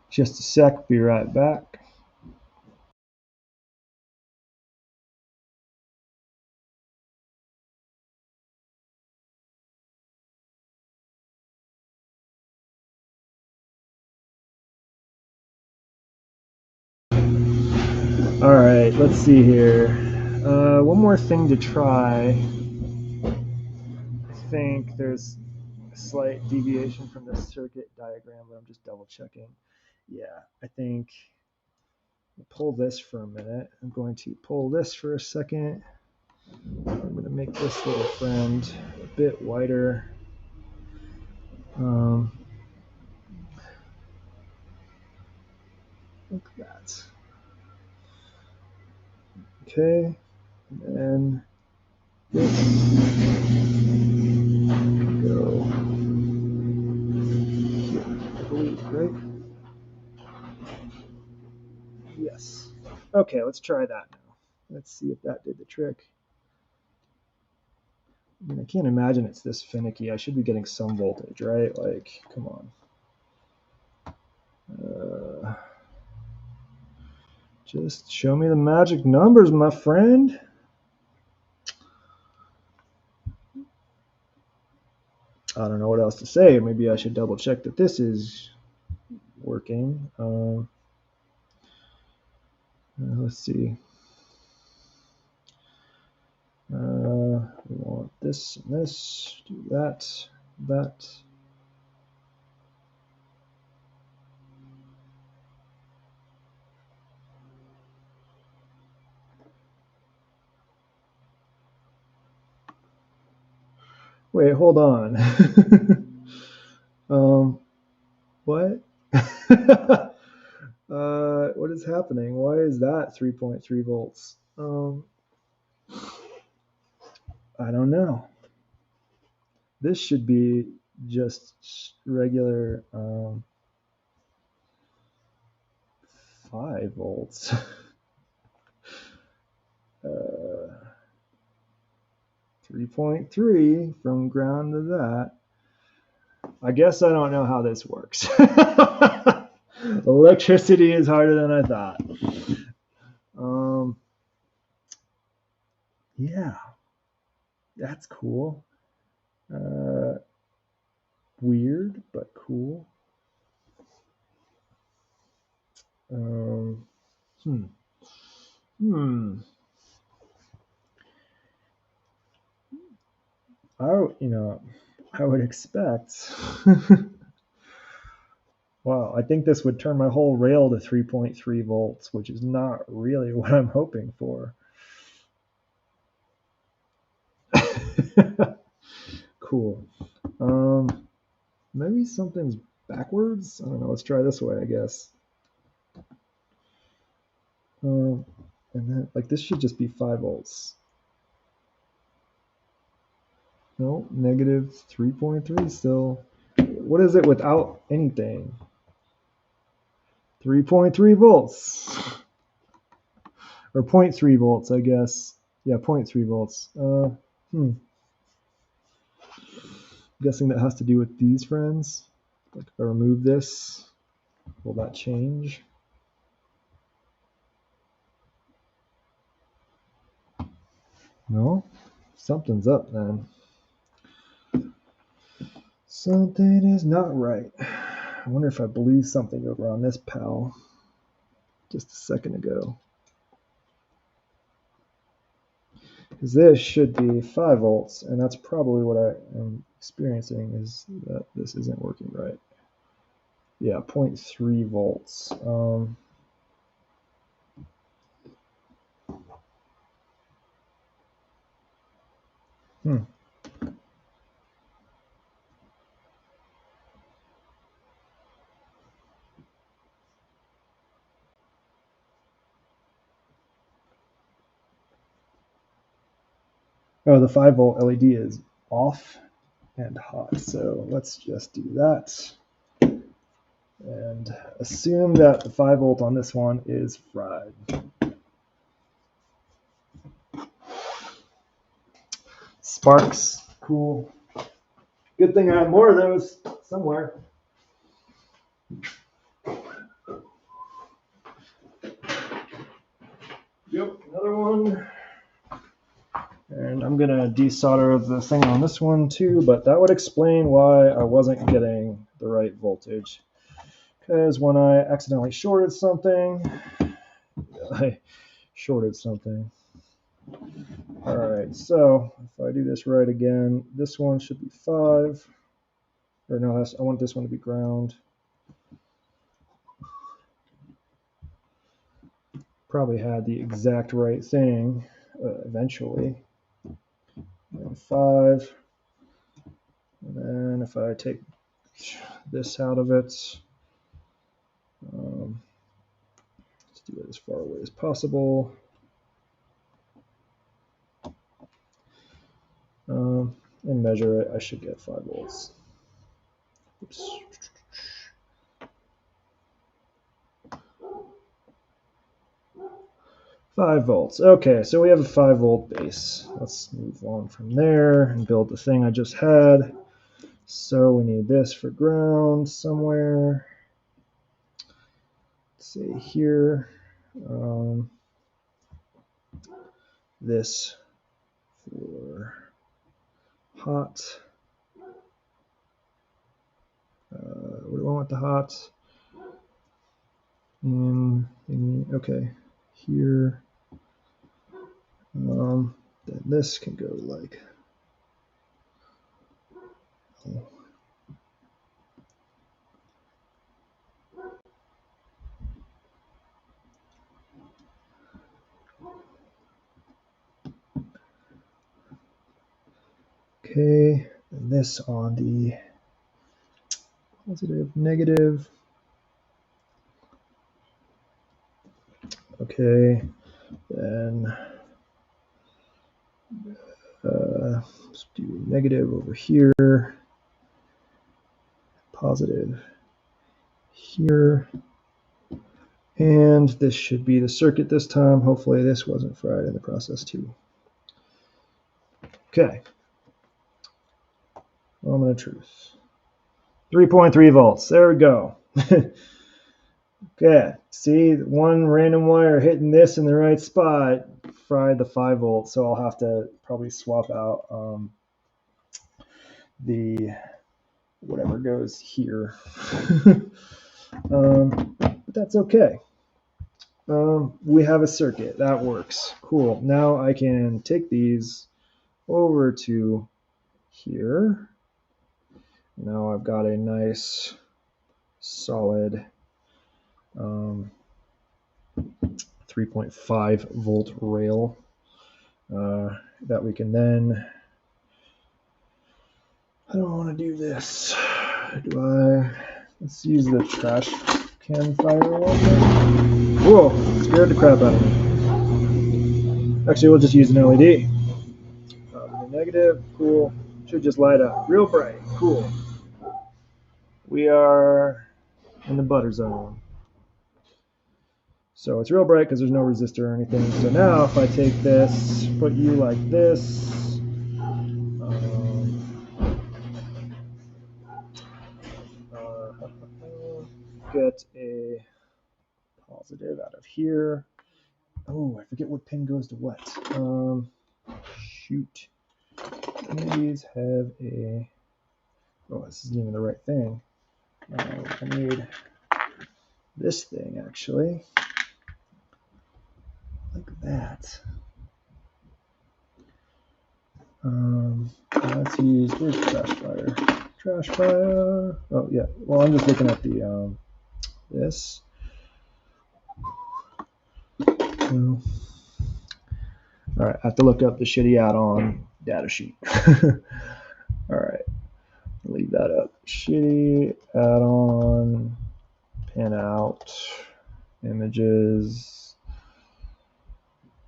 Just a sec, be right back. All right, let's see here. One more thing to try. I think there's a slight deviation from the circuit diagram, but I'm just double checking. Yeah, I think pull this for a minute. I'm going to pull this for a second. I'm going to make this little friend a bit wider. Like that. Okay, and then go here, I believe, right? Yes. Okay, let's try that now. Let's see if that did the trick. I mean, I can't imagine it's this finicky. I should be getting some voltage, right? Like, come on. Just show me the magic numbers, my friend. I don't know what else to say. Maybe I should double check that this is working. Let's see. We want this and this. Do that, that. Wait, hold on. What? What is happening? Why is that 3.3 volts? I don't know. This should be just regular 5 volts. 3.3 from ground to that. I guess I don't know how this works. Electricity is harder than I thought. Yeah, that's cool. Weird, but cool. Um, hmm. Hmm. I would expect. Wow, I think this would turn my whole rail to 3.3 volts, which is not really what I'm hoping for. Cool. Maybe something's backwards. I don't know. Let's try this way, I guess. And then, like, this should just be 5 volts. No, negative 3.3 still. What is it without anything? 3.3 volts. Or 0.3 volts, I guess. Yeah, 0.3 volts. Guessing that has to do with these friends. Like if I remove this, will that change? No? Something's up then. Something is not right. I wonder if I blew something over on this pal just a second ago. Because this should be 5 volts, and that's probably what I am experiencing is that this isn't working right. Yeah, 0.3 volts. Oh, the 5 volt LED is off and hot. So let's just do that. And assume that the 5 volt on this one is fried. Sparks, cool. Good thing I have more of those somewhere. Yep, another one. And I'm gonna desolder the thing on this one too, but that would explain why I wasn't getting the right voltage. Because when I accidentally shorted something, I shorted something. All right, so if I do this right again, this one should be 5. Or no, I want this one to be ground. Probably had the exact right thing eventually. 3.5. And then if I take this out of it, let's do it as far away as possible. And measure it, I should get 5 volts. Oops. $5. Okay, so we have a 5-volt base. Let's move on from there and build the thing I just had. So we need this for ground somewhere. Let's say here. This for hot. What do I want the hot? Okay, here. Then this can go like. Okay, and this on the positive, negative. Okay, then let's do negative over here, positive here, and this should be the circuit this time. Hopefully this wasn't fried in the process too. Okay, moment of truth. 3.3 volts, there we go. Okay, see, one random wire hitting this in the right spot fried the 5 volts, so I'll have to probably swap out the whatever goes here. But that's okay. We have a circuit that works. Cool. Now I can take these over to here. Now I've got a nice solid 3.5 volt rail that we can then. I don't want to do this. Let's use the trash can fire one. Whoa, scared the crap out of me. Actually, we'll just use an LED. Negative, cool. Should just light up real bright, cool. We are in the butter zone. So it's real bright because there's no resistor or anything. So now if I take this, put you like this, get a positive out of here. Oh, I forget what pin goes to what. Shoot. These have a. Oh, this isn't even the right thing. I need this thing actually. Like that. Let's use. Where's trash fire? Trash fire. Oh yeah. Well, I'm just looking at the this. All right, I have to look up the shitty add-on data sheet. All right, leave that up. Shitty add-on, pin out, images,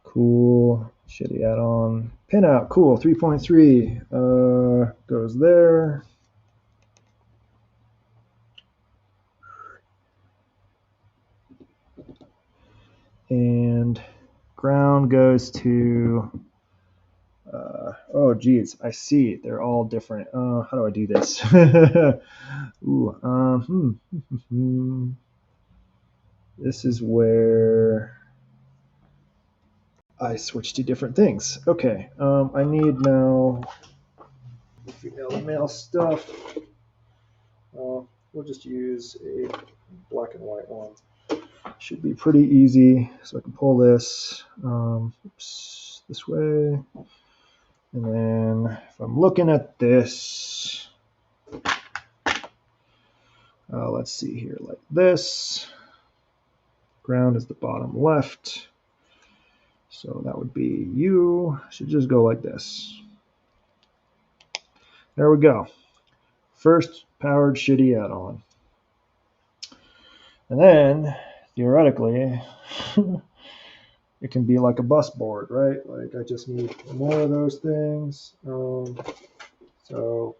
cool. Shitty add-on, pin out, cool. 3.3 goes there. And ground goes to. Oh geez, I see. They're all different. How do I do this? Ooh, This is where I switch to different things. Okay, I need now female and male stuff. We'll just use a black and white one. Should be pretty easy. So I can pull this this way. And then if I'm looking at this, let's see here, like this. Ground is the bottom left. So that would be you. Should just go like this. There we go. First powered shitty add-on. And then, theoretically, it can be like a bus board, right? Like I just need more of those things. So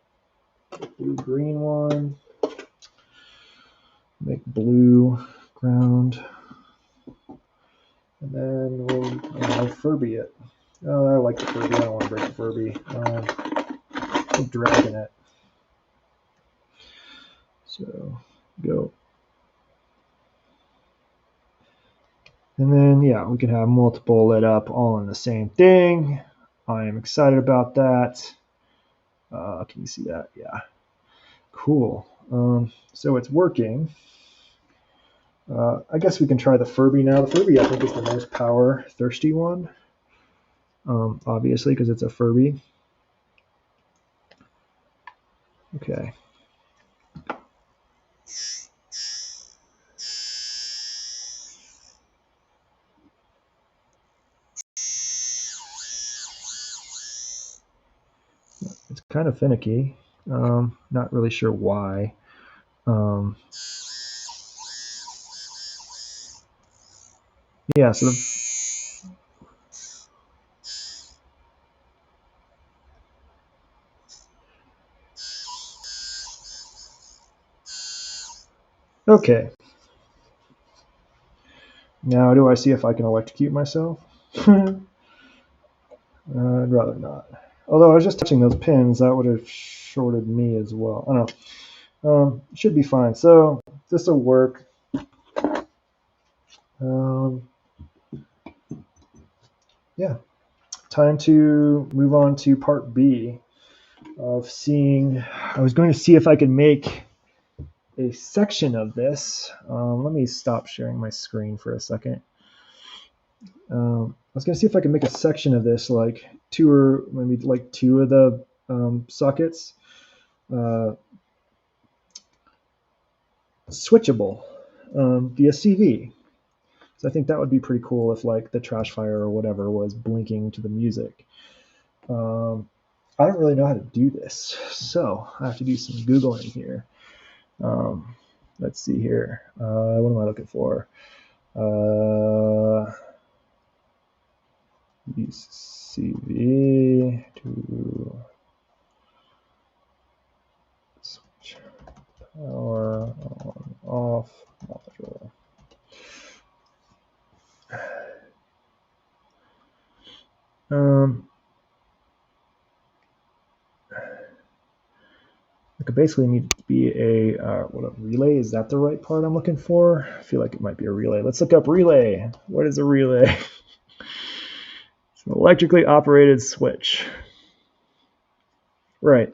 blue green one, make blue ground, and then we'll Furby it. Oh, I like the Furby. I don't want to break the Furby. I'm dragging it. So go. And then, yeah, we can have multiple lit up all in the same thing. I am excited about that. Can you see that? Yeah. Cool. So it's working. I guess we can try the Furby now. The Furby, I think, is the most power thirsty one. Obviously, because it's a Furby. Okay. It's kind of finicky. Not really sure why. Yeah, so okay. Now, do I see if I can electrocute myself? I'd rather not. Although I was just touching those pins, that would have shorted me as well. I don't know. Should be fine. So this will work. Yeah. Time to move on to part B of seeing. I was going to see if I could make a section of this. Let me stop sharing my screen for a second. I was going to see if I could make a section of this, like maybe like two of the sockets, switchable via CV. So I think that would be pretty cool if like the trash fire or whatever was blinking to the music. I don't really know how to do this, so I have to do some Googling here. Let's see here. What am I looking for? Use CV to switch power on off module. It could basically need to be a relay. Is that the right part I'm looking for? I feel like it might be a relay. Let's look up relay. What is a relay? It's an electrically operated switch. Right.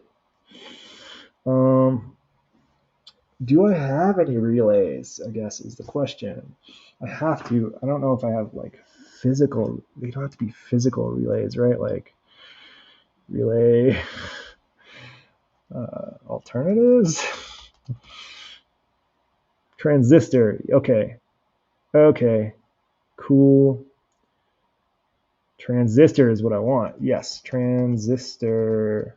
Do I have any relays? I guess is the question. I have to. I don't know if I have like physical. They don't have to be physical relays, right? Like relay alternatives. Transistor. Okay. Okay. Cool. Transistor is what I want. Yes, transistor.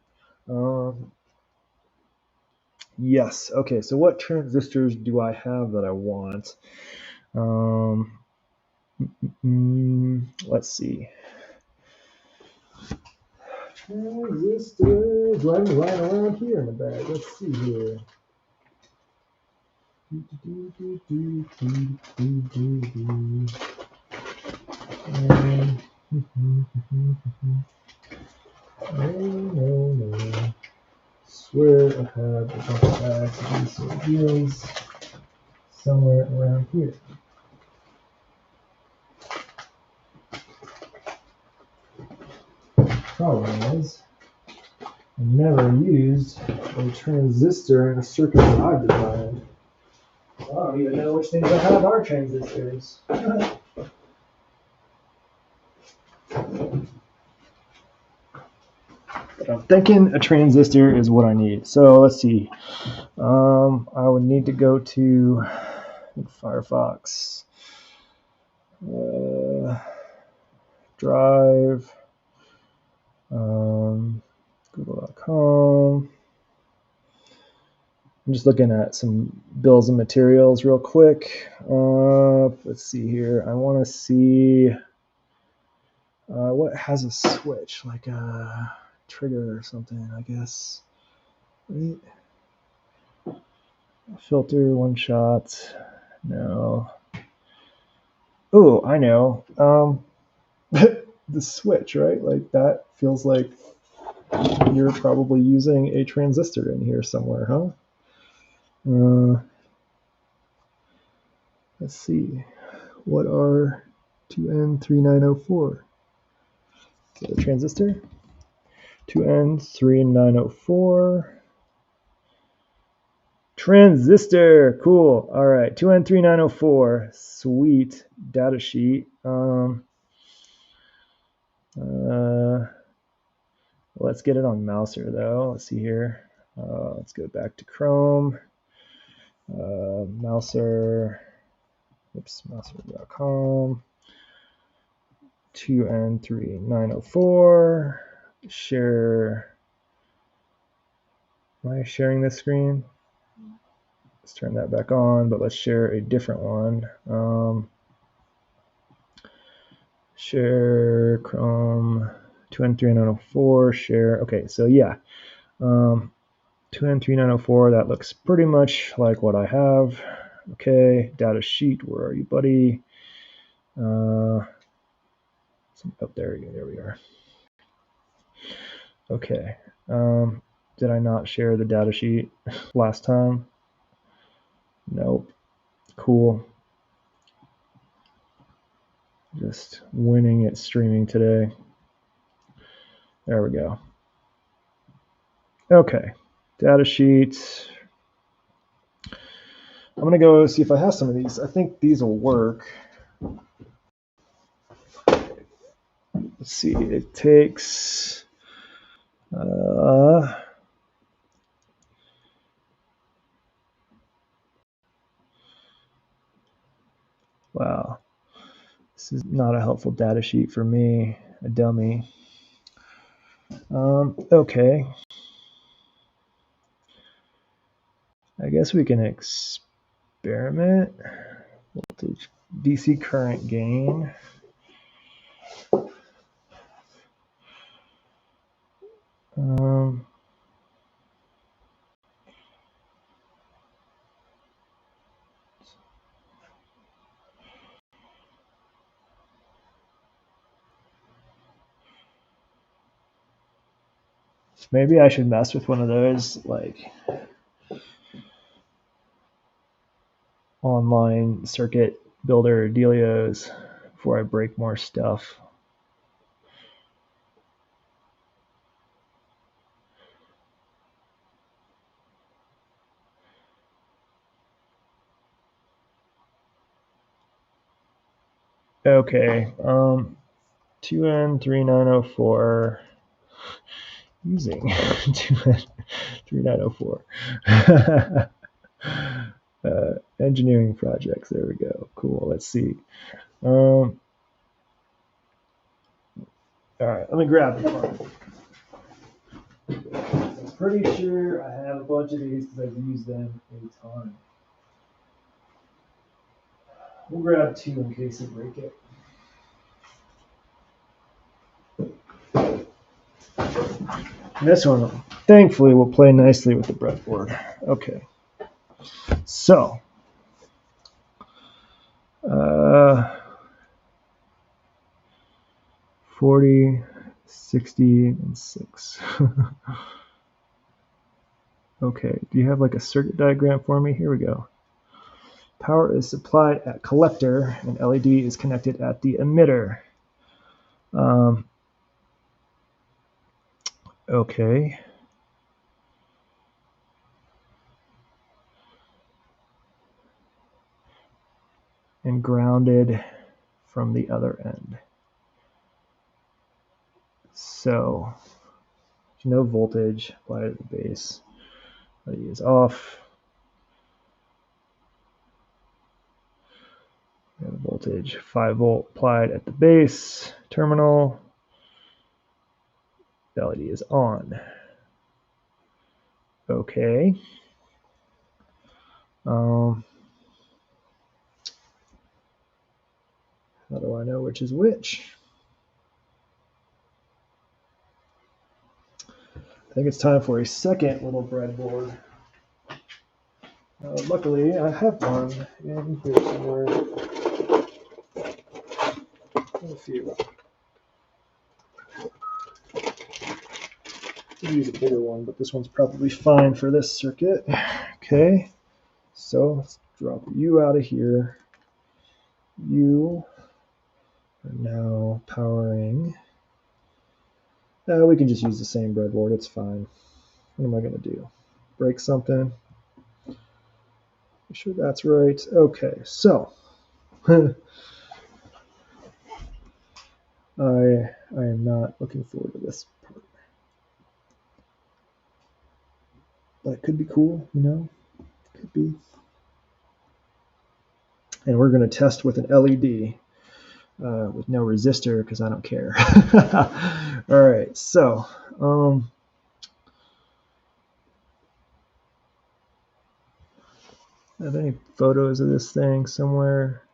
Yes. Okay. So what transistors do I have that I want? Let's see. Transistor. Driving right around here in the bag. Let's see here. No. Swear I have a bunch of bags. So it is somewhere around here. Problem is, I never used a transistor in a circuit that I've designed. I don't even know which things I have are transistors. But I'm thinking a transistor is what I need. So let's see. I would need to go to Firefox. Drive. Google.com. I'm just looking at some bills of materials real quick. Let's see here. I want to see what has a switch, like a trigger or something, I guess. Right? Filter, one shot. No. Oh, I know. The switch, right? Like that feels like you're probably using a transistor in here somewhere, huh? Let's see. What are 2N3904? Is that a transistor? 2N3904. Transistor. Cool. All right. 2N3904. Sweet data sheet. Let's get it on Mouser though. Let's see here. Let's go back to Chrome. Mouser. Oops, mouser.com. 2N3904. Share. Am I sharing this screen? Let's turn that back on, but let's share a different one. Share Chrome 2N3904. Share. Okay, so yeah. 2N3904, that looks pretty much like what I have. Okay, data sheet, where are you, buddy? Oh, there we are. Okay. Did I not share the data sheet last time? Nope. Cool. Just winning at streaming today. There we go. Okay. Data sheet. I'm going to go see if I have some of these. I think these will work. Let's see. It takes... wow. This is not a helpful data sheet for me, a dummy. Okay. I guess we can experiment. Voltage, DC current gain. Maybe I should mess with one of those like online circuit builder dealios before I break more stuff. Okay, 2N3904 using 2N3904. Engineering projects, there we go. Cool, let's see. All right, let me grab the part. I'm pretty sure I have a bunch of these because I've used them a ton. We'll grab two in case I break it. This one, thankfully, will play nicely with the breadboard. Okay. So, 40, 60, and 6. Okay, do you have like a circuit diagram for me? Here we go. Power is supplied at collector, and LED is connected at the emitter. Okay. And grounded from the other end. So, no voltage applied at the base. LED is off. And voltage 5-volt applied at the base terminal. The LED is on. Okay. How do I know which is which? I think it's time for a second little breadboard. Luckily, I have one in here somewhere. A few. Could use a bigger one, but this one's probably fine for this circuit. Okay, so let's drop you out of here. You are now powering. We can just use the same breadboard. It's fine. What am I going to do? Break something? Make sure that's right. Okay, so I am not looking forward to this part. But it could be cool, you know? Could be. And we're going to test with an LED with no resistor because I don't care. All right, so have any photos of this thing somewhere?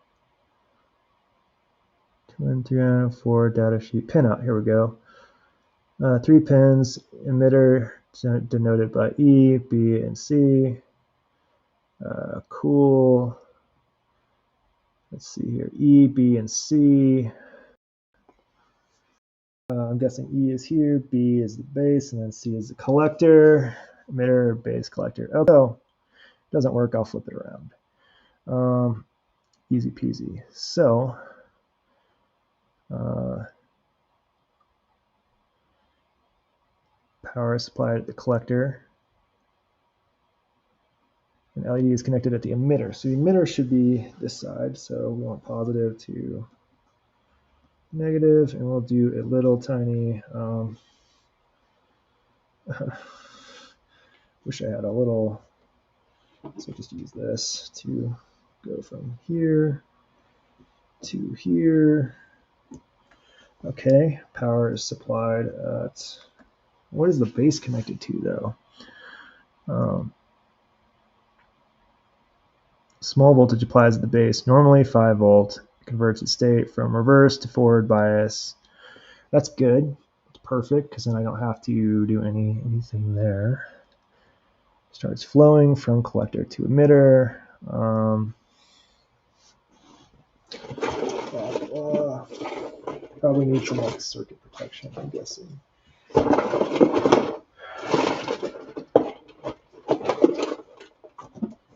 2 and 3 out of 4 data sheet pinout. Here we go. 3 pins, emitter denoted by E, B, and C. Cool. Let's see here. E, B, and C. I'm guessing E is here, B is the base, and then C is the collector. Emitter, base, collector. Oh, so it doesn't work. I'll flip it around. Easy peasy. So power supplied at the collector. And LED is connected at the emitter. So the emitter should be this side. So we want positive to negative, and we'll do a little tiny, wish I had a little, so just use this to go from here to here. Okay, power is supplied at, what is the base connected to though? Small voltage applies at the base, normally 5 volt, converts its state from reverse to forward bias. That's good. It's perfect because then I don't have to do anything there. Starts flowing from collector to emitter. Probably need some like circuit protection, I'm guessing.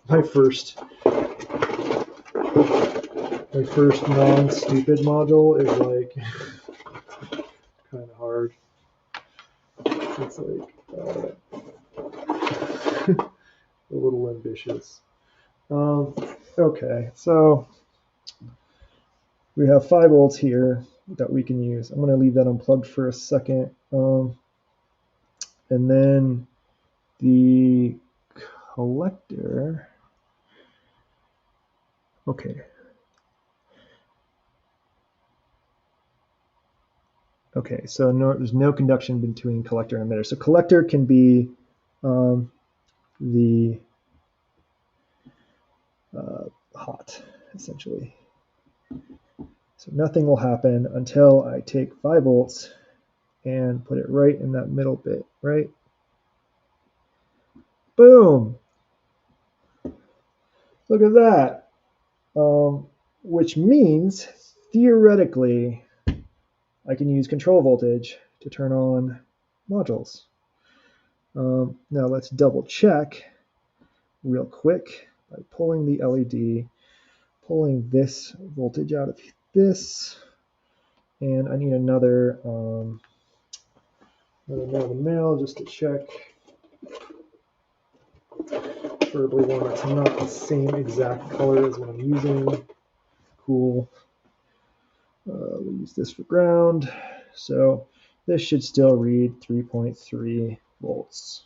My first non-stupid module is like kind of hard. It's like a little ambitious. Okay, so we have 5 volts here that we can use. I'm going to leave that unplugged for a second. And then the collector. Okay. Okay, so there's no conduction between collector and emitter. So collector can be the hot, essentially. So nothing will happen until I take 5 volts and put it right in that middle bit, right? Boom! Look at that. Which means, theoretically, I can use control voltage to turn on modules. Now let's double check real quick by pulling the LED, pulling this voltage out of this, and I need another male just to check. Preferably one that's not the same exact color as what I'm using. Cool. We'll use this for ground. So this should still read 3.3 volts.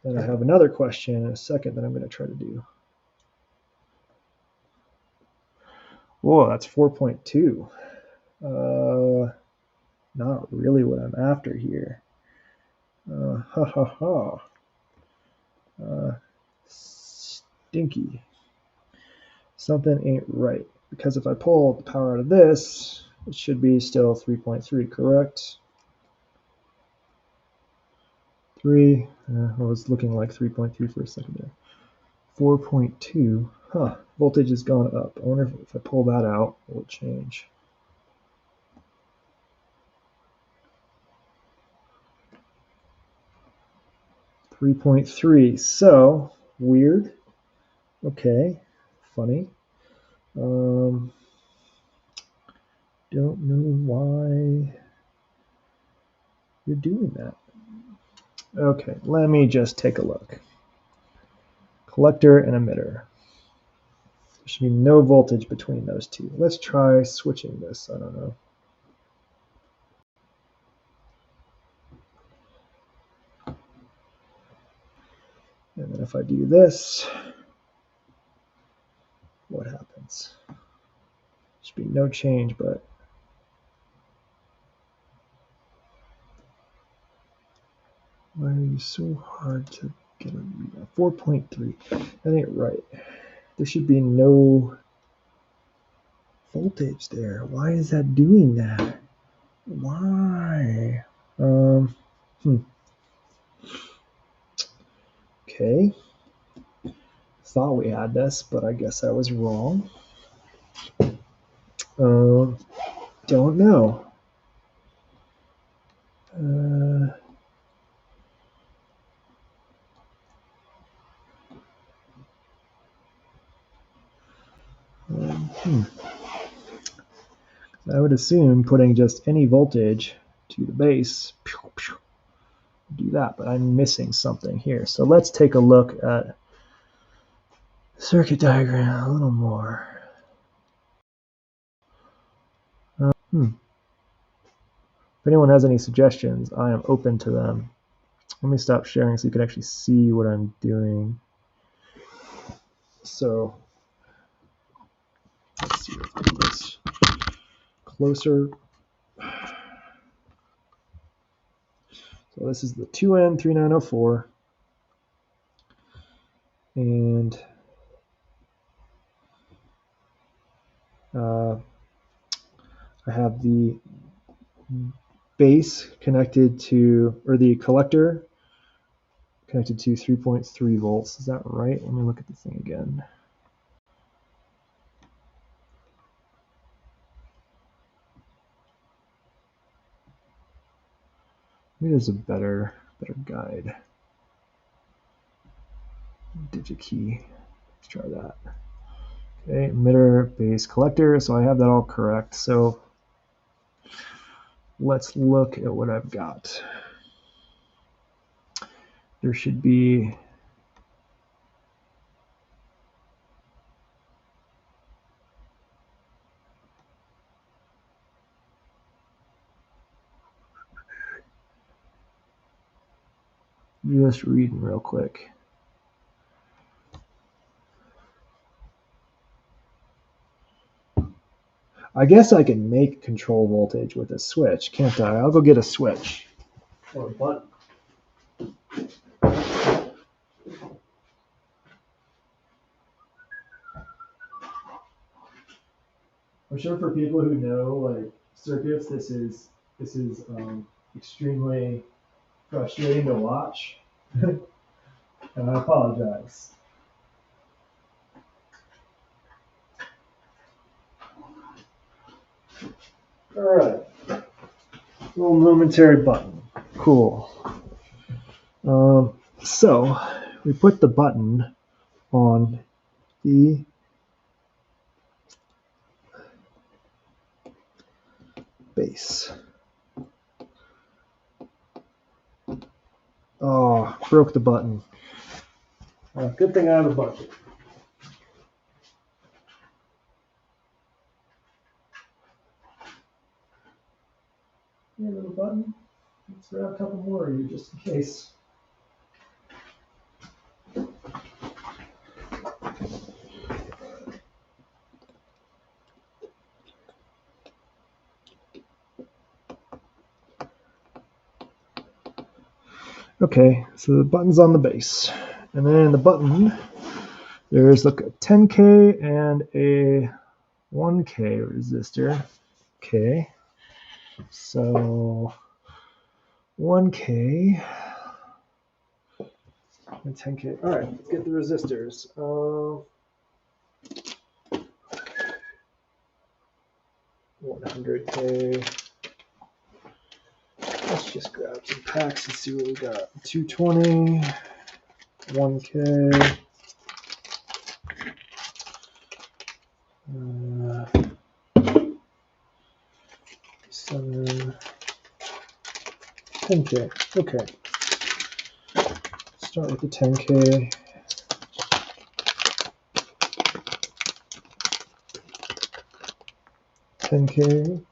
And I have another question in a second that I'm going to try to do. Whoa, that's 4.2. Not really what I'm after here. Dinky. Something ain't right. Because if I pull the power out of this, it should be still 3.3, correct? 3, I was looking like 3.3 for a second there. 4.2, huh, voltage has gone up. I wonder if I pull that out, will it change? .3, so weird. Okay, funny. Don't know why you're doing that. Okay, let me just take a look. Collector and emitter. There should be no voltage between those two. Let's try switching this. I don't know. And then if I do this, what happens? Should be no change, but why are you so hard to get a read? 4.3. That ain't right. There should be no voltage there. Why is that doing that? Why? Okay. Thought we had this, but I guess I was wrong. Don't know. I would assume putting just any voltage to the base, do that, but I'm missing something here. So let's take a look at the circuit diagram a little more. If anyone has any suggestions, I am open to them. Let me stop sharing so you can actually see what I'm doing. So let's see if I do this closer. So this is the 2N3904, and I have the base connected to, or the collector connected to 3.3 volts. Is that right? Let me look at the thing again. Maybe there's a better guide. Digit key. Let's try that. Okay, emitter, base, collector. So I have that all correct. So let's look at what I've got. There should be just reading real quick. I guess I can make control voltage with a switch, can't I? I'll go get a switch. Or a button. I'm sure for people who know like circuits, this is extremely frustrating to watch, and I apologize. All right, little momentary button. Cool. So we put the button on the base. Oh, broke the button. Good thing I have a bucket. Here, little button. Let's grab a couple more of you just in case. Okay, so the button's on the base. And then the button There's like a 10K and a 1K resistor. Okay, so 1K and 10K. All right, let's get the resistors. 100K. Let's just grab some packs and see what we got. 220, 1K. 7, 10K. Okay. Start with the 10K. $10K.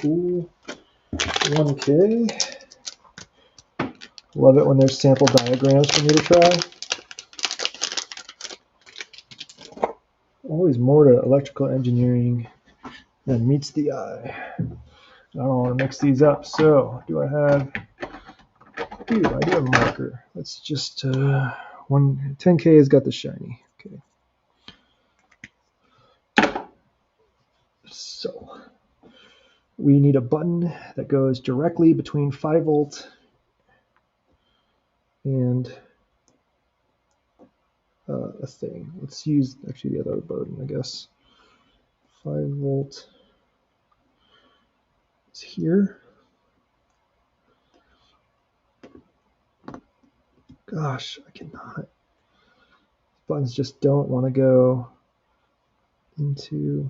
Cool. 1K. Love it when there's sample diagrams for me to try. Always more to electrical engineering than meets the eye. I don't want to mix these up. So, do I have? I do have a marker. Let's just 10K has got the shiny. Okay. So we need a button that goes directly between 5 volt and a thing. Let's use actually the other button, I guess. 5 volt is here. Gosh, I cannot. Buttons just don't want to go into.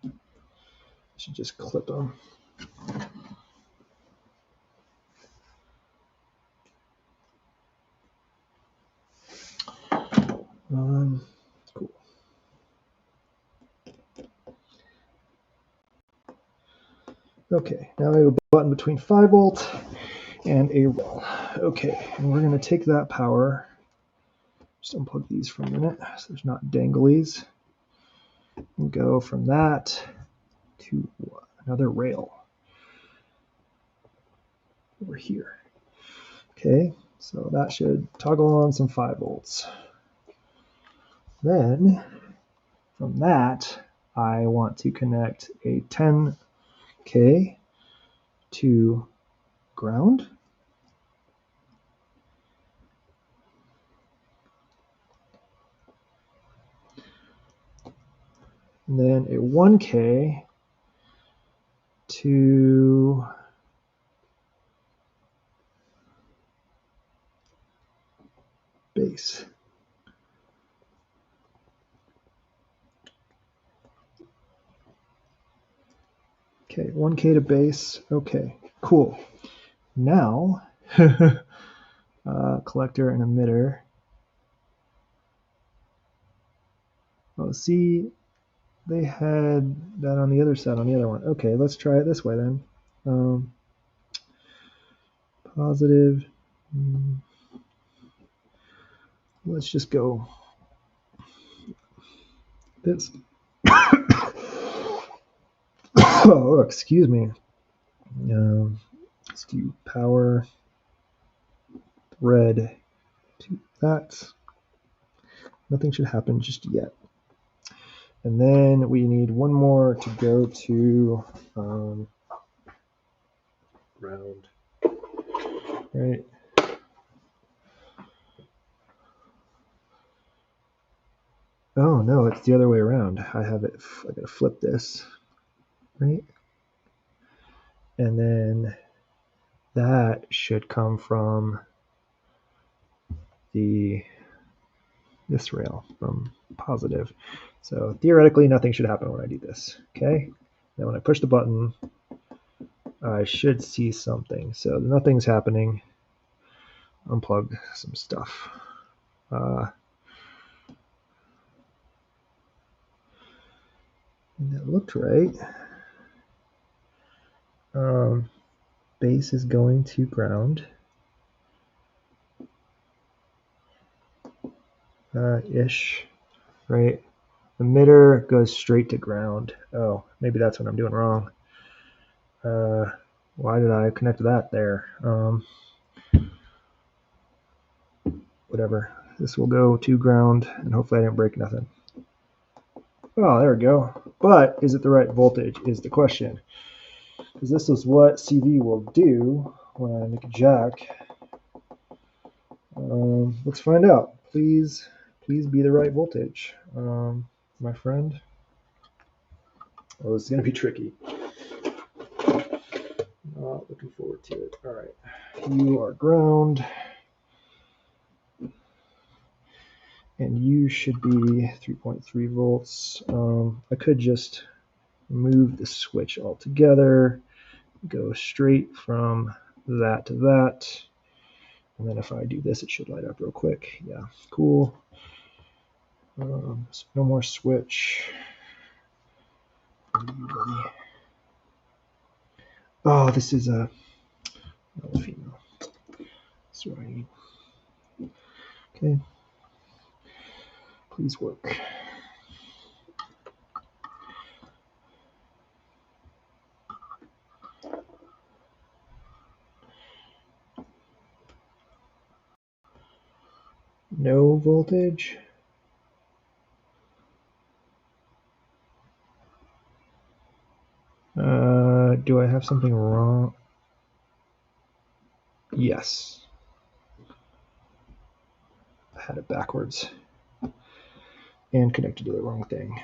I should just clip them. Cool. Okay, now we have a button between 5 volt and a rail. Okay, and we're going to take that power. Just unplug these for a minute so there's not danglies. And go from that to another rail over here. Okay, so that should toggle on some 5 volts. Then from that, I want to connect a 10K to ground. And then a 1K to base. Okay, 1K to base. Okay, cool. Now, collector and emitter. Oh, see, they had that on the other side, on the other one. Okay, let's try it this way then. Positive. Let's just go this. Oh, excuse me. Let's do power thread to that. Nothing should happen just yet. And then we need one more to go to round. Right. Oh no, it's the other way around. I gotta flip this, right? And then that should come from this rail from positive. So theoretically, nothing should happen when I do this. Okay. Now when I push the button, I should see something. So nothing's happening. Unplug some stuff. And it looked right. Base is going to ground. Ish, right? Emitter goes straight to ground. Oh, maybe that's what I'm doing wrong. Why did I connect that there? Whatever. This will go to ground, and hopefully I didn't break nothing. Oh, there we go. But is it the right voltage is the question. Because this is what CV will do when I make a jack. Let's find out. Please be the right voltage, my friend. Oh, this is going to be tricky. Not looking forward to it. All right. You are ground. And you should be 3.3 volts. I could just move the switch altogether, go straight from that to that. And then if I do this, it should light up real quick. Yeah, cool. So no more switch. Oh, this is a female. That's what I need. Okay. Please work. No voltage. Do I have something wrong? Yes. I had it backwards and connected to the wrong thing.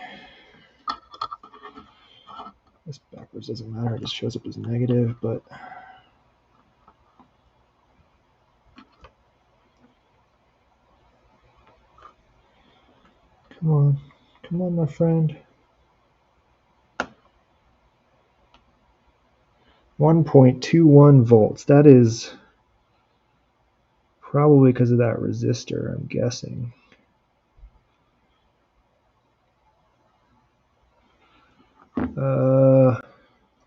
This backwards doesn't matter, it just shows up as negative, but come on, my friend. 1.21 volts. That is probably because of that resistor, I'm guessing.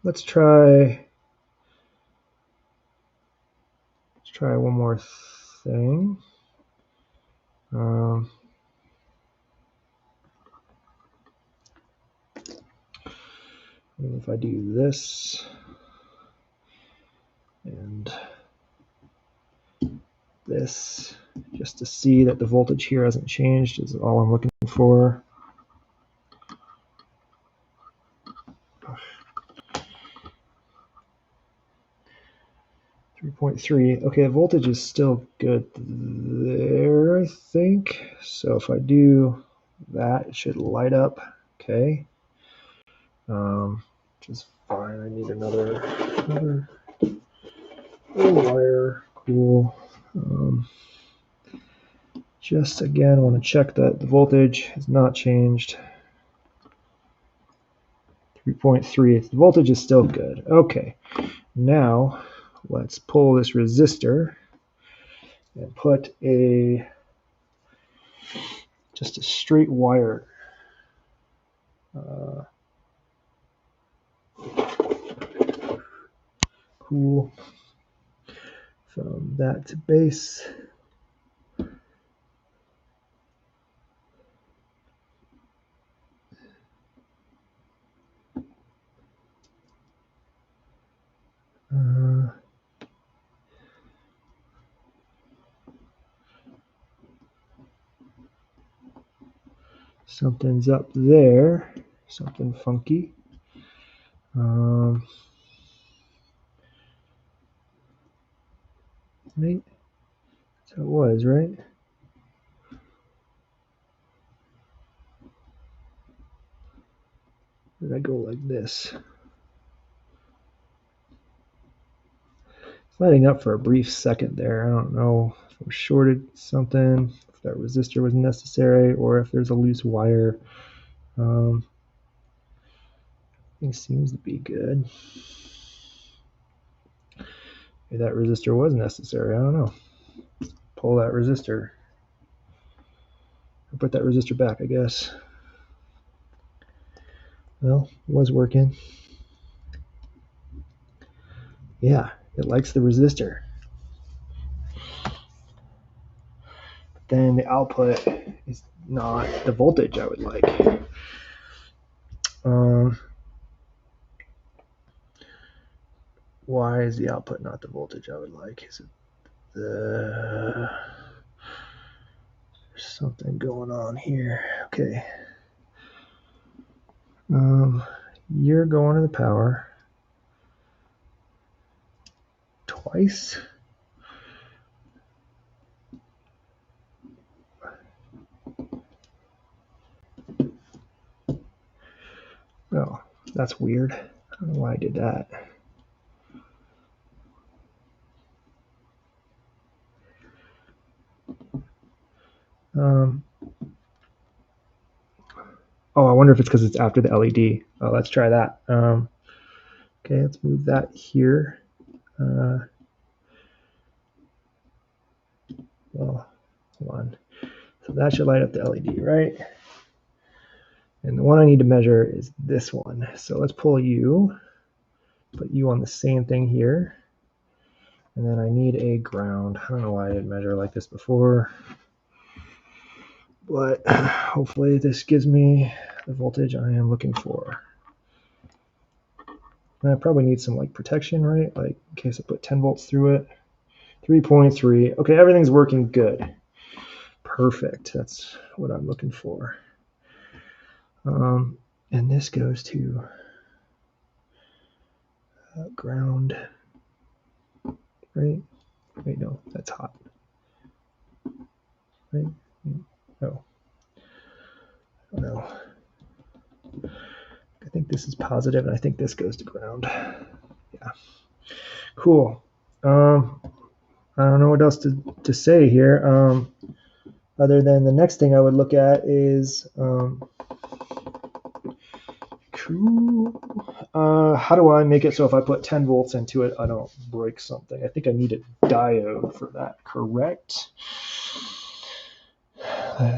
Let's try one more thing. If I do this and this, just to see that the voltage here hasn't changed, is all I'm looking for. 3.3. Okay, the voltage is still good there, I think. So if I do that, it should light up. Okay. Which is fine. I need another wire. Cool. Just again, want to check that the voltage has not changed. 3.3. The voltage is still good. Okay. Now let's pull this resistor and put just a straight wire. Cool. From that to base. Something's up there, something funky. Right? So it was, right? Did I go like this? It's lighting up for a brief second there. I don't know if I shorted something, if that resistor was necessary, or if there's a loose wire. Everything seems to be good. Maybe that resistor was necessary. I don't know. Pull that resistor. Or put that resistor back, I guess. Well, it was working. Yeah, it likes the resistor. But then the output is not the voltage I would like. Why is the output not the voltage I would like? Is it the... There's something going on here. Okay. You're going to the power twice. Oh, that's weird. I don't know why I did that. Oh, I wonder if it's because it's after the LED. Oh, let's try that. Okay, let's move that here. Well, hold on. So that should light up the LED, right? And the one I need to measure is this one. So let's pull you, put you on the same thing here. And then I need a ground. I don't know why I didn't measure like this before, but hopefully this gives me the voltage I am looking for. And I probably need some like protection, right? Like in case I put 10 volts through it. 3.3. Okay, everything's working good. Perfect. That's what I'm looking for. And this goes to ground, right? Wait, no, that's hot. Right? No. No. I think this is positive, and I think this goes to ground. Yeah. Cool. I don't know what else to say here. Other than the next thing I would look at is how do I make it so if I put 10 volts into it, I don't break something? I think I need a diode for that, correct?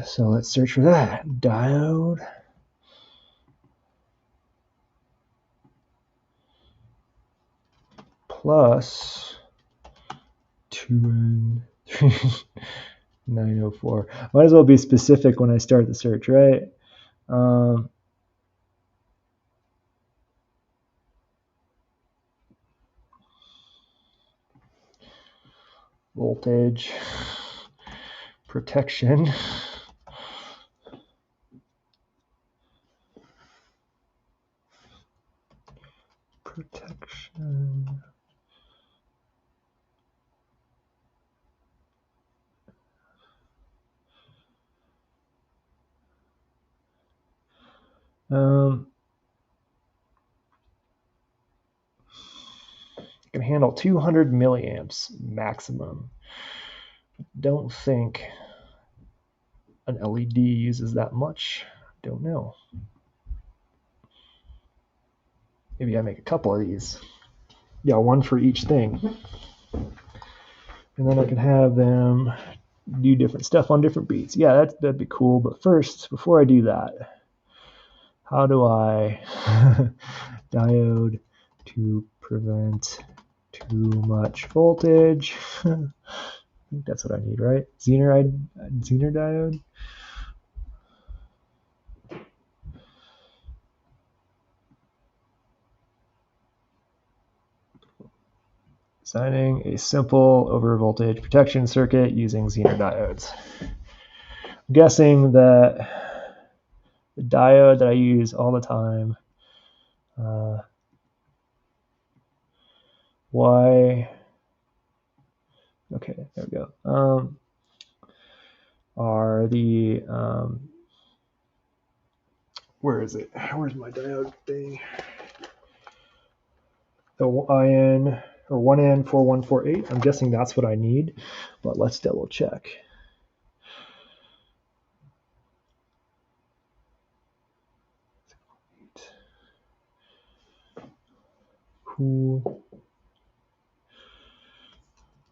So let's search for that. Diode. Plus 2N 904. Might as well be specific when I start the search, right? Voltage, protection. Protection. Can handle 200 milliamps maximum. Don't think an LED uses that much. Don't know. Maybe I make a couple of these. Yeah, one for each thing. And then I can have them do different stuff on different beats. Yeah, that'd be cool. But first, before I do that, how do I diode to prevent too much voltage? I think that's what I need, right? Zener diode. Designing a simple overvoltage protection circuit using Zener diodes. I'm guessing that the diode that I use all the time, okay, there we go, are the, where is it? Where's my diode thing? The IN or 1N4148. I'm guessing that's what I need, but let's double check. Cool.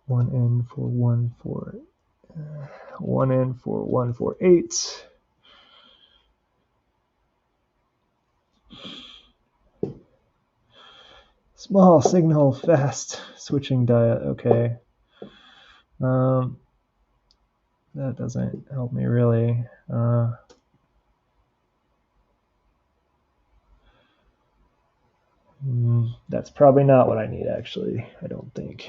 1N4148. Small signal fast switching diode. Okay. That doesn't help me really. That's probably not what I need, actually. I don't think.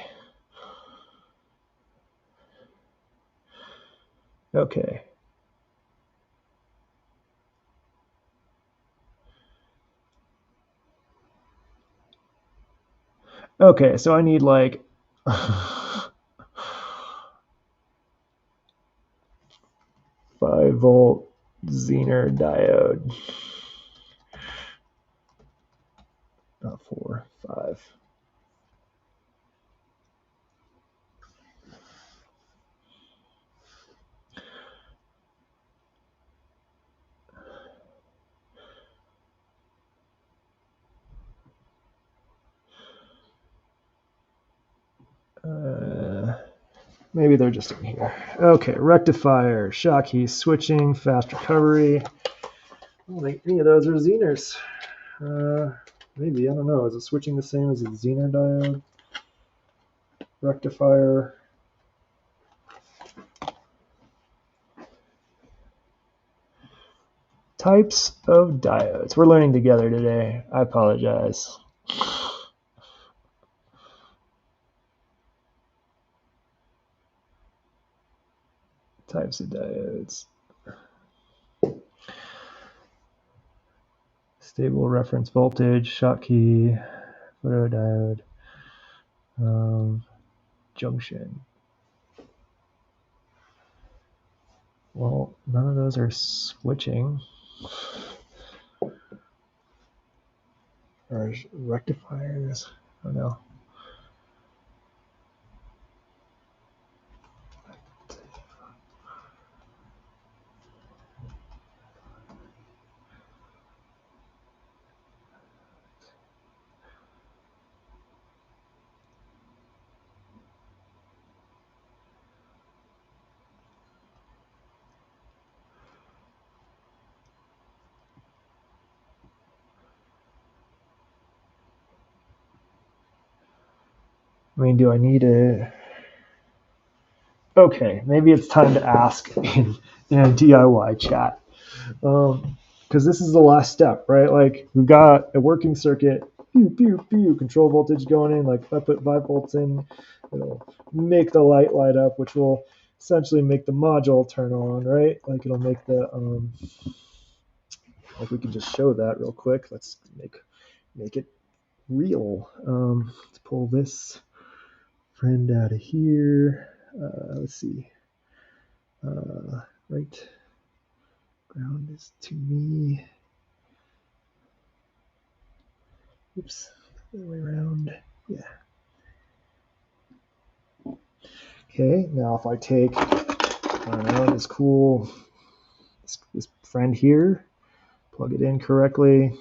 Okay. Okay, so I need like 5-volt Zener diode. Not 4, 5. Maybe they're just in here. Okay, rectifier, shock key, switching, fast recovery. I don't think any of those are Zeners. Maybe, I don't know. Is it switching the same as a Zener diode? Rectifier. Types of diodes. We're learning together today. I apologize. Types of diodes. Stable reference voltage, shock key, photodiode, junction. Well, none of those are switching. Or rectifiers. I don't know. I mean, do I need a... Okay, maybe it's time to ask in a DIY chat. Because this is the last step, right? Like, we've got a working circuit, pew, pew, pew, control voltage going in. Like, if I put 5 volts in, it'll make the light up, which will essentially make the module turn on, right? Like, it'll make the... like, we can just show that real quick. Let's make it real. Let's pull this friend out of here. Let's see. Right. Ground is to me. Oops. The other way around. Yeah. Okay. Now if I take, I don't know, this cool, this friend here, plug it in correctly,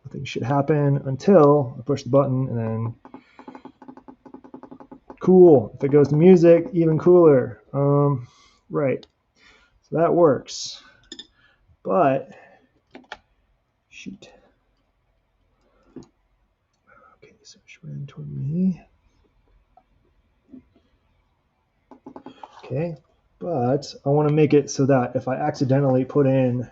nothing should happen until I push the button, and then cool. If it goes to music, even cooler. Right. So that works. But shoot. Okay, so she ran toward me. Okay, but I want to make it so that if I accidentally put in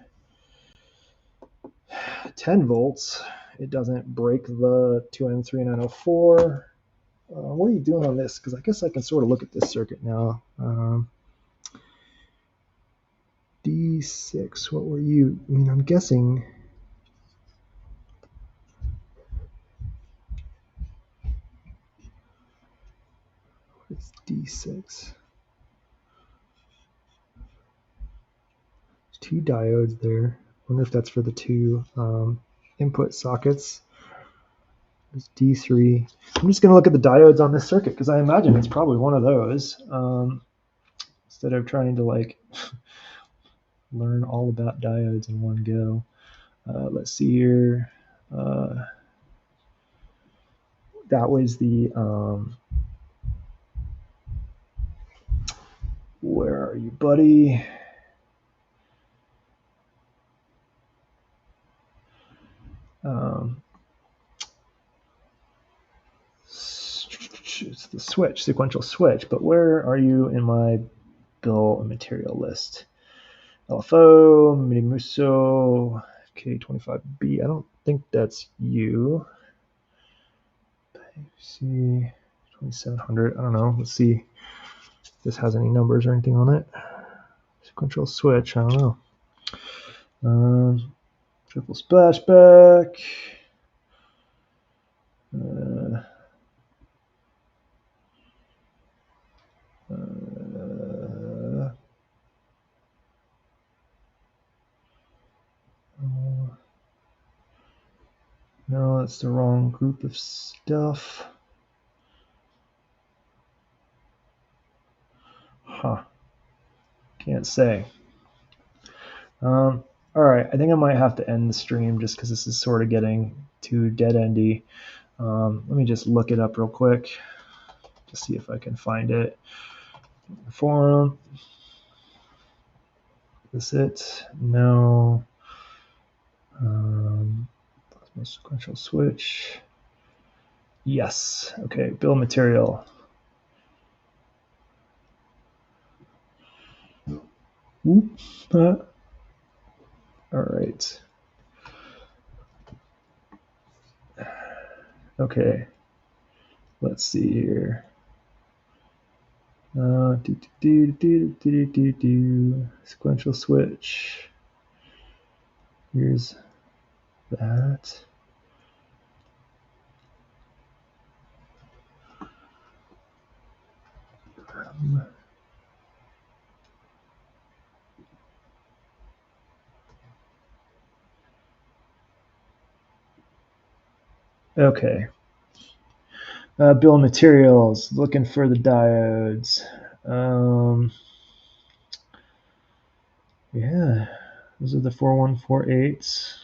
10 volts, it doesn't break the 2N3904. What are you doing on this? Because I guess I can sort of look at this circuit now. D6, what were you? I mean, I'm guessing. It's D6. There's 2 diodes there. I wonder if that's for the 2 input sockets. There's D3. I'm just going to look at the diodes on this circuit because I imagine it's probably one of those. Instead of trying to like learn all about diodes in one go. Let's see here. That was the, where are you, buddy? It's the switch, sequential switch, but where are you in my bill of material list? LFO, Minimuso, K25B. I don't think that's you. C 2700. I don't know. Let's see if this has any numbers or anything on it. Sequential switch. I don't know. Triple splashback. No, that's the wrong group of stuff. Huh. Can't say. All right, I think I might have to end the stream just because this is sort of getting too dead-endy. Let me just look it up real quick to see if I can find it. Forum. Is it? No. Sequential switch. Yes. Okay, bill of material. All right. Okay. Let's see here. Sequential switch. Here's that. Okay. Bill of materials. Looking for the diodes. Yeah, those are the 4148s.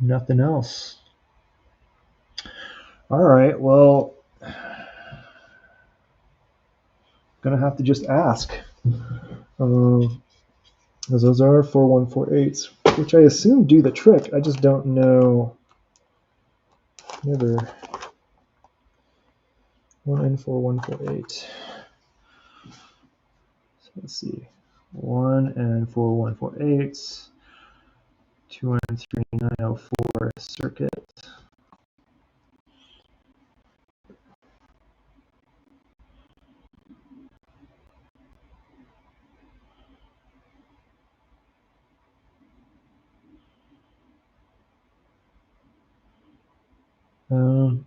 Nothing else. All right, well, gonna have to just ask. Those are 4148s, which I assume do the trick. I just don't know. Never. 1N4148. So let's see. 1N4148s. 2N3904 circuit.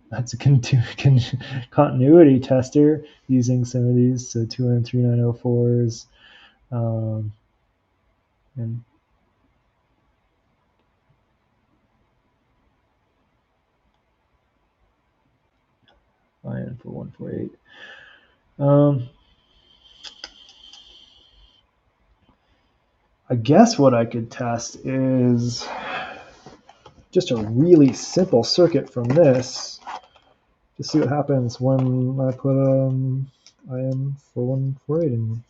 That's a continuity tester using some of these. So 2N3904s. And IN4148. I guess what I could test is just a really simple circuit from this to see what happens when I put IN4148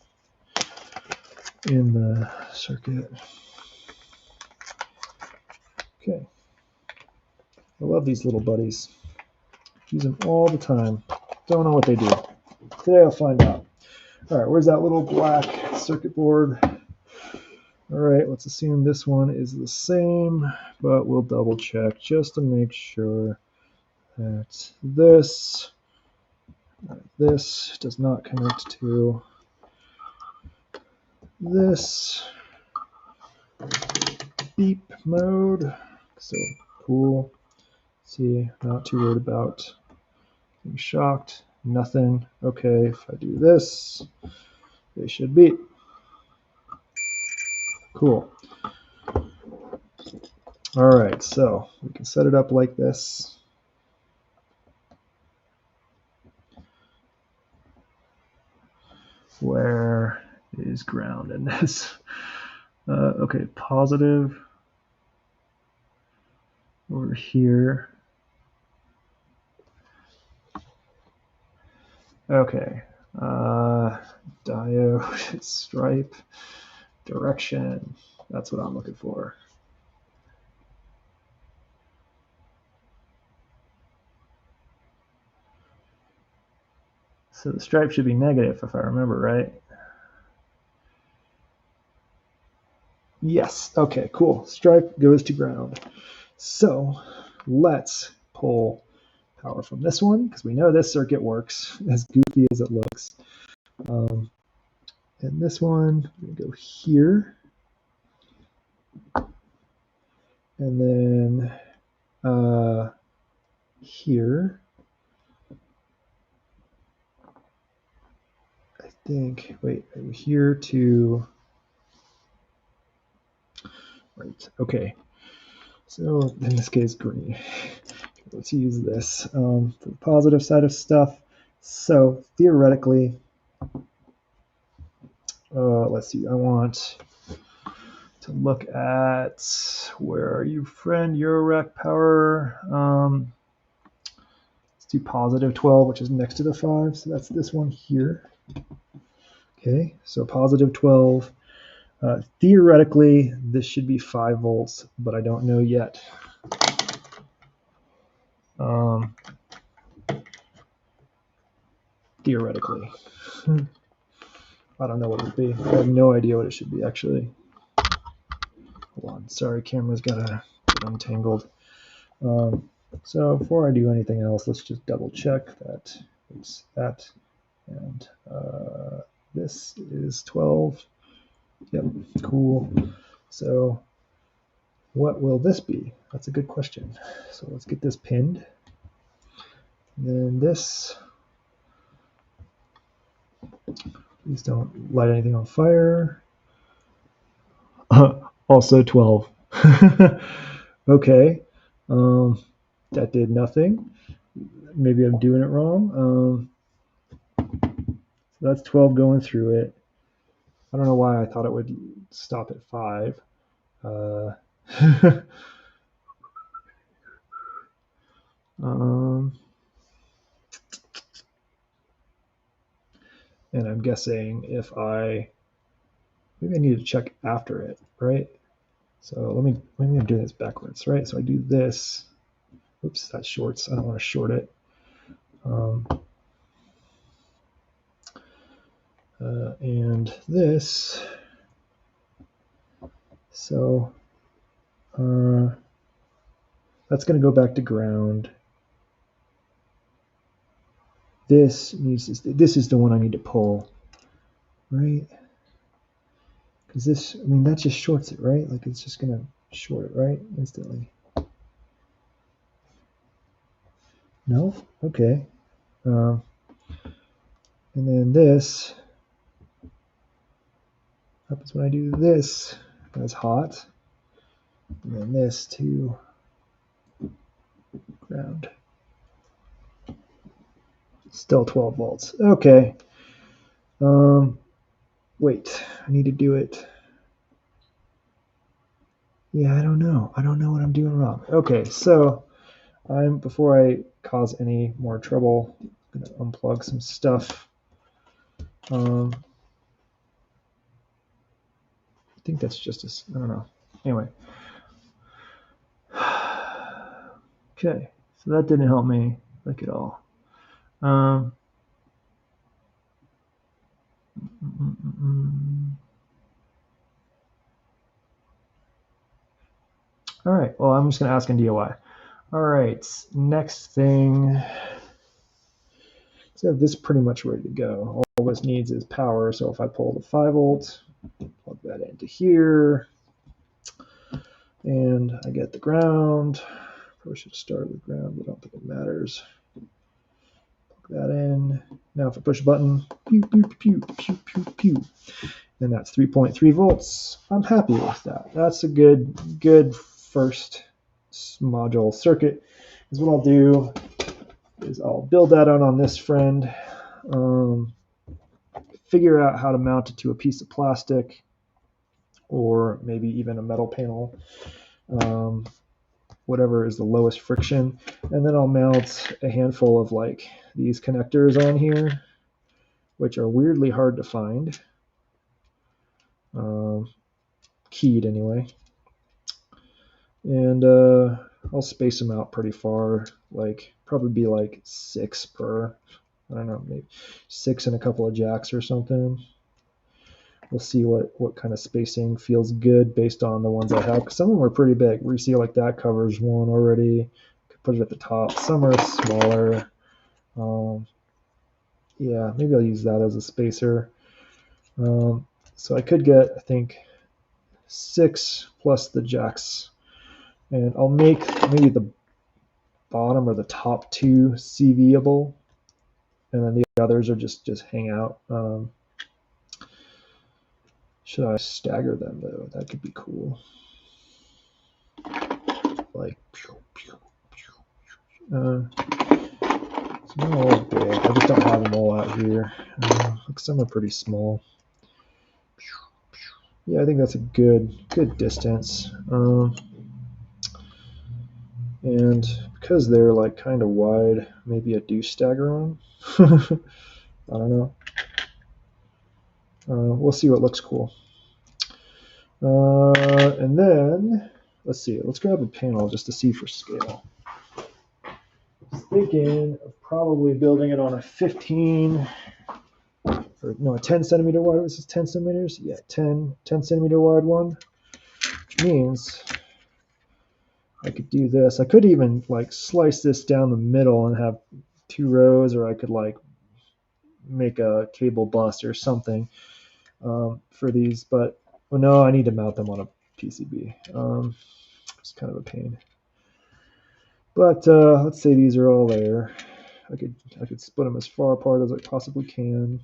in the circuit. Okay. I love these little buddies. Use them all the time. Don't know what they do. Today I'll find out. All right, where's that little black circuit board? All right, let's assume this one is the same, but we'll double check just to make sure that this does not connect to this beep mode. So cool. See, not too worried about being shocked. Nothing. Okay, if I do this, they should beep. Cool. All right, so we can set it up like this. Where is ground in this? Okay, positive over here. Okay, diode, stripe, direction. That's what I'm looking for. So the stripe should be negative if I remember right. Yes. Okay, cool. Stripe goes to ground. So let's pull power from this one because we know this circuit works, as goofy as it looks. And this one, I'm going to go here. And then here. I think, wait, here to, right, okay. So in this case, green. Let's use this for the positive side of stuff. So theoretically, let's see, I want to look at, where are you, friend? Eurorack power. Let's do positive 12, which is next to the 5. So that's this one here. Okay, so positive 12. Theoretically, this should be 5 volts, but I don't know yet. Theoretically. I don't know what it would be. I have no idea what it should be, actually. Hold on. Sorry, camera's got to get untangled. So before I do anything else, let's just double check that it's that. And this is 12. Yep, cool. So what will this be? That's a good question. So let's get this pinned. And then this, please don't light anything on fire. Also 12. Okay. That did nothing. Maybe I'm doing it wrong. So that's 12 going through it. I don't know why I thought it would stop at 5. And I'm guessing if maybe I need to check after it, right? So let me do this backwards, right? So I do this. Oops, that shorts. I don't want to short it. And this. So that's going to go back to ground. This is the one I need to pull, right? Because this, I mean, that just shorts it, right? Like it's just going to short it, right? Instantly. No? Okay. And then this happens when I do this. That's hot. And then this to ground. Still 12 volts. Okay. Wait, I need to do it. Yeah, I don't know. I don't know what I'm doing wrong. Okay, so before I cause any more trouble, I'm gonna unplug some stuff. I think that's just I don't know. Anyway. Okay, so that didn't help me like at all. All right, well, I'm just going to ask in DOI. All right, next thing. So this pretty much ready to go. All this needs is power. So if I pull the 5 volts, plug that into here, and I get the ground. Probably should start with ground, but I don't think it matters. Plug that in. Now if I push a button, pew, pew, pew, pew, pew, pew. And that's 3.3 volts. I'm happy with that. That's a good first module circuit. Because what I'll do is I'll build that out on this friend, figure out how to mount it to a piece of plastic or maybe even a metal panel, whatever is the lowest friction. And then I'll mount a handful of like these connectors on here, which are weirdly hard to find. Keyed anyway. And I'll space them out pretty far, like probably be like 6 per, I don't know, maybe 6 and a couple of jacks or something. we'll see what kind of spacing feels good based on the ones I have. Because some of them are pretty big. Where you see like that covers one already. Could put it at the top. Some are smaller. Yeah, maybe I'll use that as a spacer. So I could get, I think, 6 plus the jacks. And I'll make maybe the bottom or the top 2 CVable. And then the others are just hang out. Should I stagger them, though? That could be cool. Like, it's not all big. I just don't have them all out here. Some are pretty small. Yeah, I think that's a good distance. And because they're like kind of wide, maybe I do stagger them. I don't know. We'll see what looks cool. And then let's see. Let's grab a panel just to see for scale. I was thinking of probably building it on a 15 or no, a 10 centimeter wide. This is 10 centimeters. Yeah, 10 centimeter wide one, which means I could do this. I could even like slice this down the middle and have 2 rows, or I could like make a cable bus or something for these. But well, no, I need to mount them on a PCB. It's kind of a pain. But let's say these are all there. I could split them as far apart as I possibly can,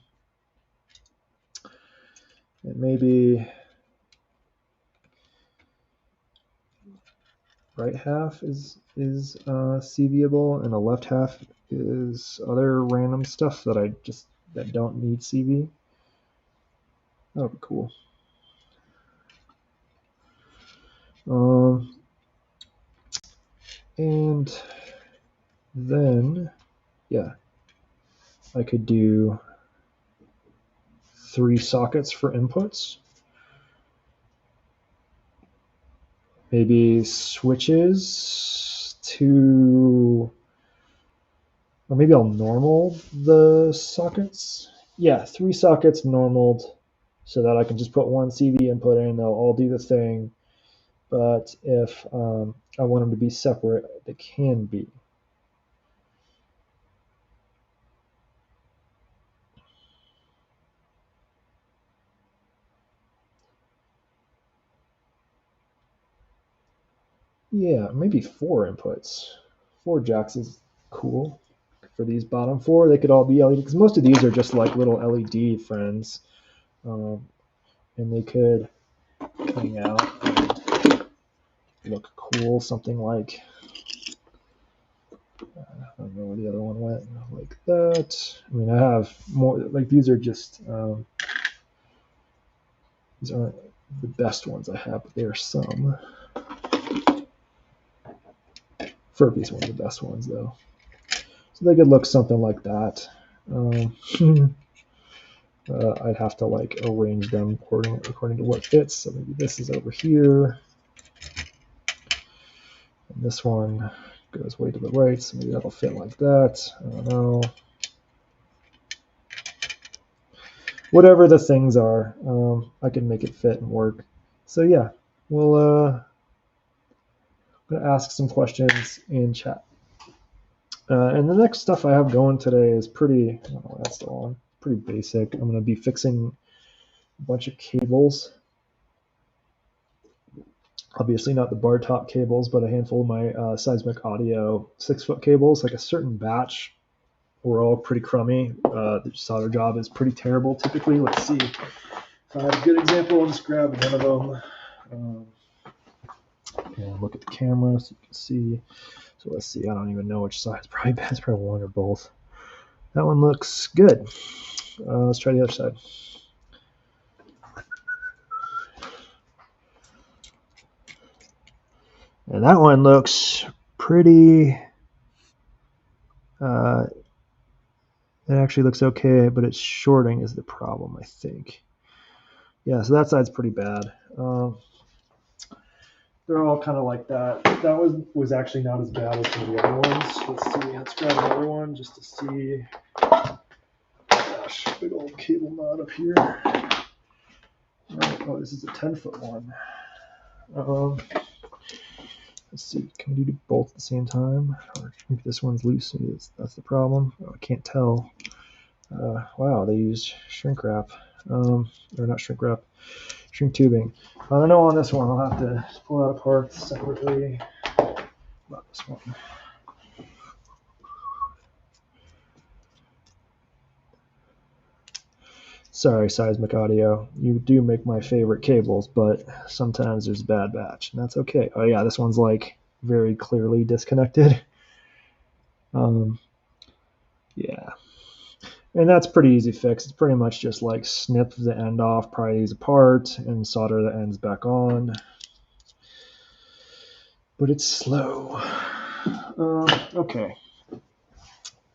and maybe right half is CVable, and the left half is other random stuff that don't need CV. That would be cool. And then, yeah, I could do 3 sockets for inputs. Maybe switches to, or maybe I'll normal the sockets. Yeah, 3 sockets normaled so that I can just put 1 CV input in. They'll all do the thing. But if I want them to be separate, they can be. Yeah, maybe 4 inputs. 4 jacks is cool. For these bottom 4, they could all be LED, because most of these are just like little LED friends. And they could hang out and look cool. Something like, I don't know where the other one went. Like that. I mean, I have more, like these are just, these aren't the best ones I have, but they are some. Furby's one of the best ones, though. So they could look something like that. I'd have to like arrange them according to what fits. So maybe this is over here, and this one goes way to the right. So maybe that'll fit like that. I don't know. Whatever the things are, I can make it fit and work. So yeah, we'll I'm gonna ask some questions in chat. And the next stuff I have going today is pretty. I don't know why that's still on. Pretty basic. I'm gonna be fixing a bunch of cables. Obviously not the bar top cables, but a handful of my seismic audio 6-foot cables, like a certain batch. Were all pretty crummy. The solder job is pretty terrible typically. Let's see if I have a good example. I'll just grab one of them and look at the camera so you can see. So let's see. I don't even know which side. It's probably one or both. That one looks good. Let's try the other side. And that one looks pretty. It actually looks okay, but it's shorting is the problem, I think. Yeah, so that side's pretty bad. They're all kind of like that. That was actually not as bad as some of the other ones. Let's see. Let's grab another one just to see. Gosh, big old cable knot up here. Oh, this is a 10-foot one. Let's see, can we do both at the same time? Or maybe this one's loose, maybe that's the problem. Oh, I can't tell. Wow, they used shrink wrap. Or not shrink wrap, shrink tubing. I don't know on this one, I'll have to pull out apart separately. About this one. Sorry, Seismic Audio. You do make my favorite cables, but sometimes there's a bad batch, and that's okay. Oh yeah, this one's like very clearly disconnected. Yeah, and that's pretty easy fix. It's pretty much just like snip the end off, pry these apart, and solder the ends back on. But it's slow. Okay.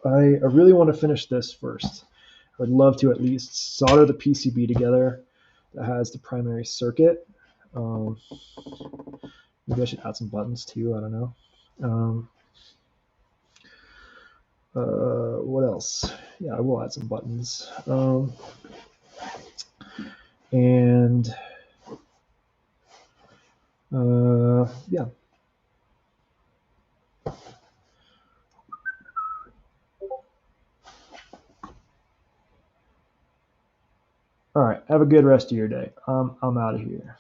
I really want to finish this first. I would love to at least solder the PCB together that has the primary circuit. Um, maybe I should add some buttons too. I don't know. Um, what else? Yeah, I will add some buttons. And yeah. All right. Have a good rest of your day. I'm out of here.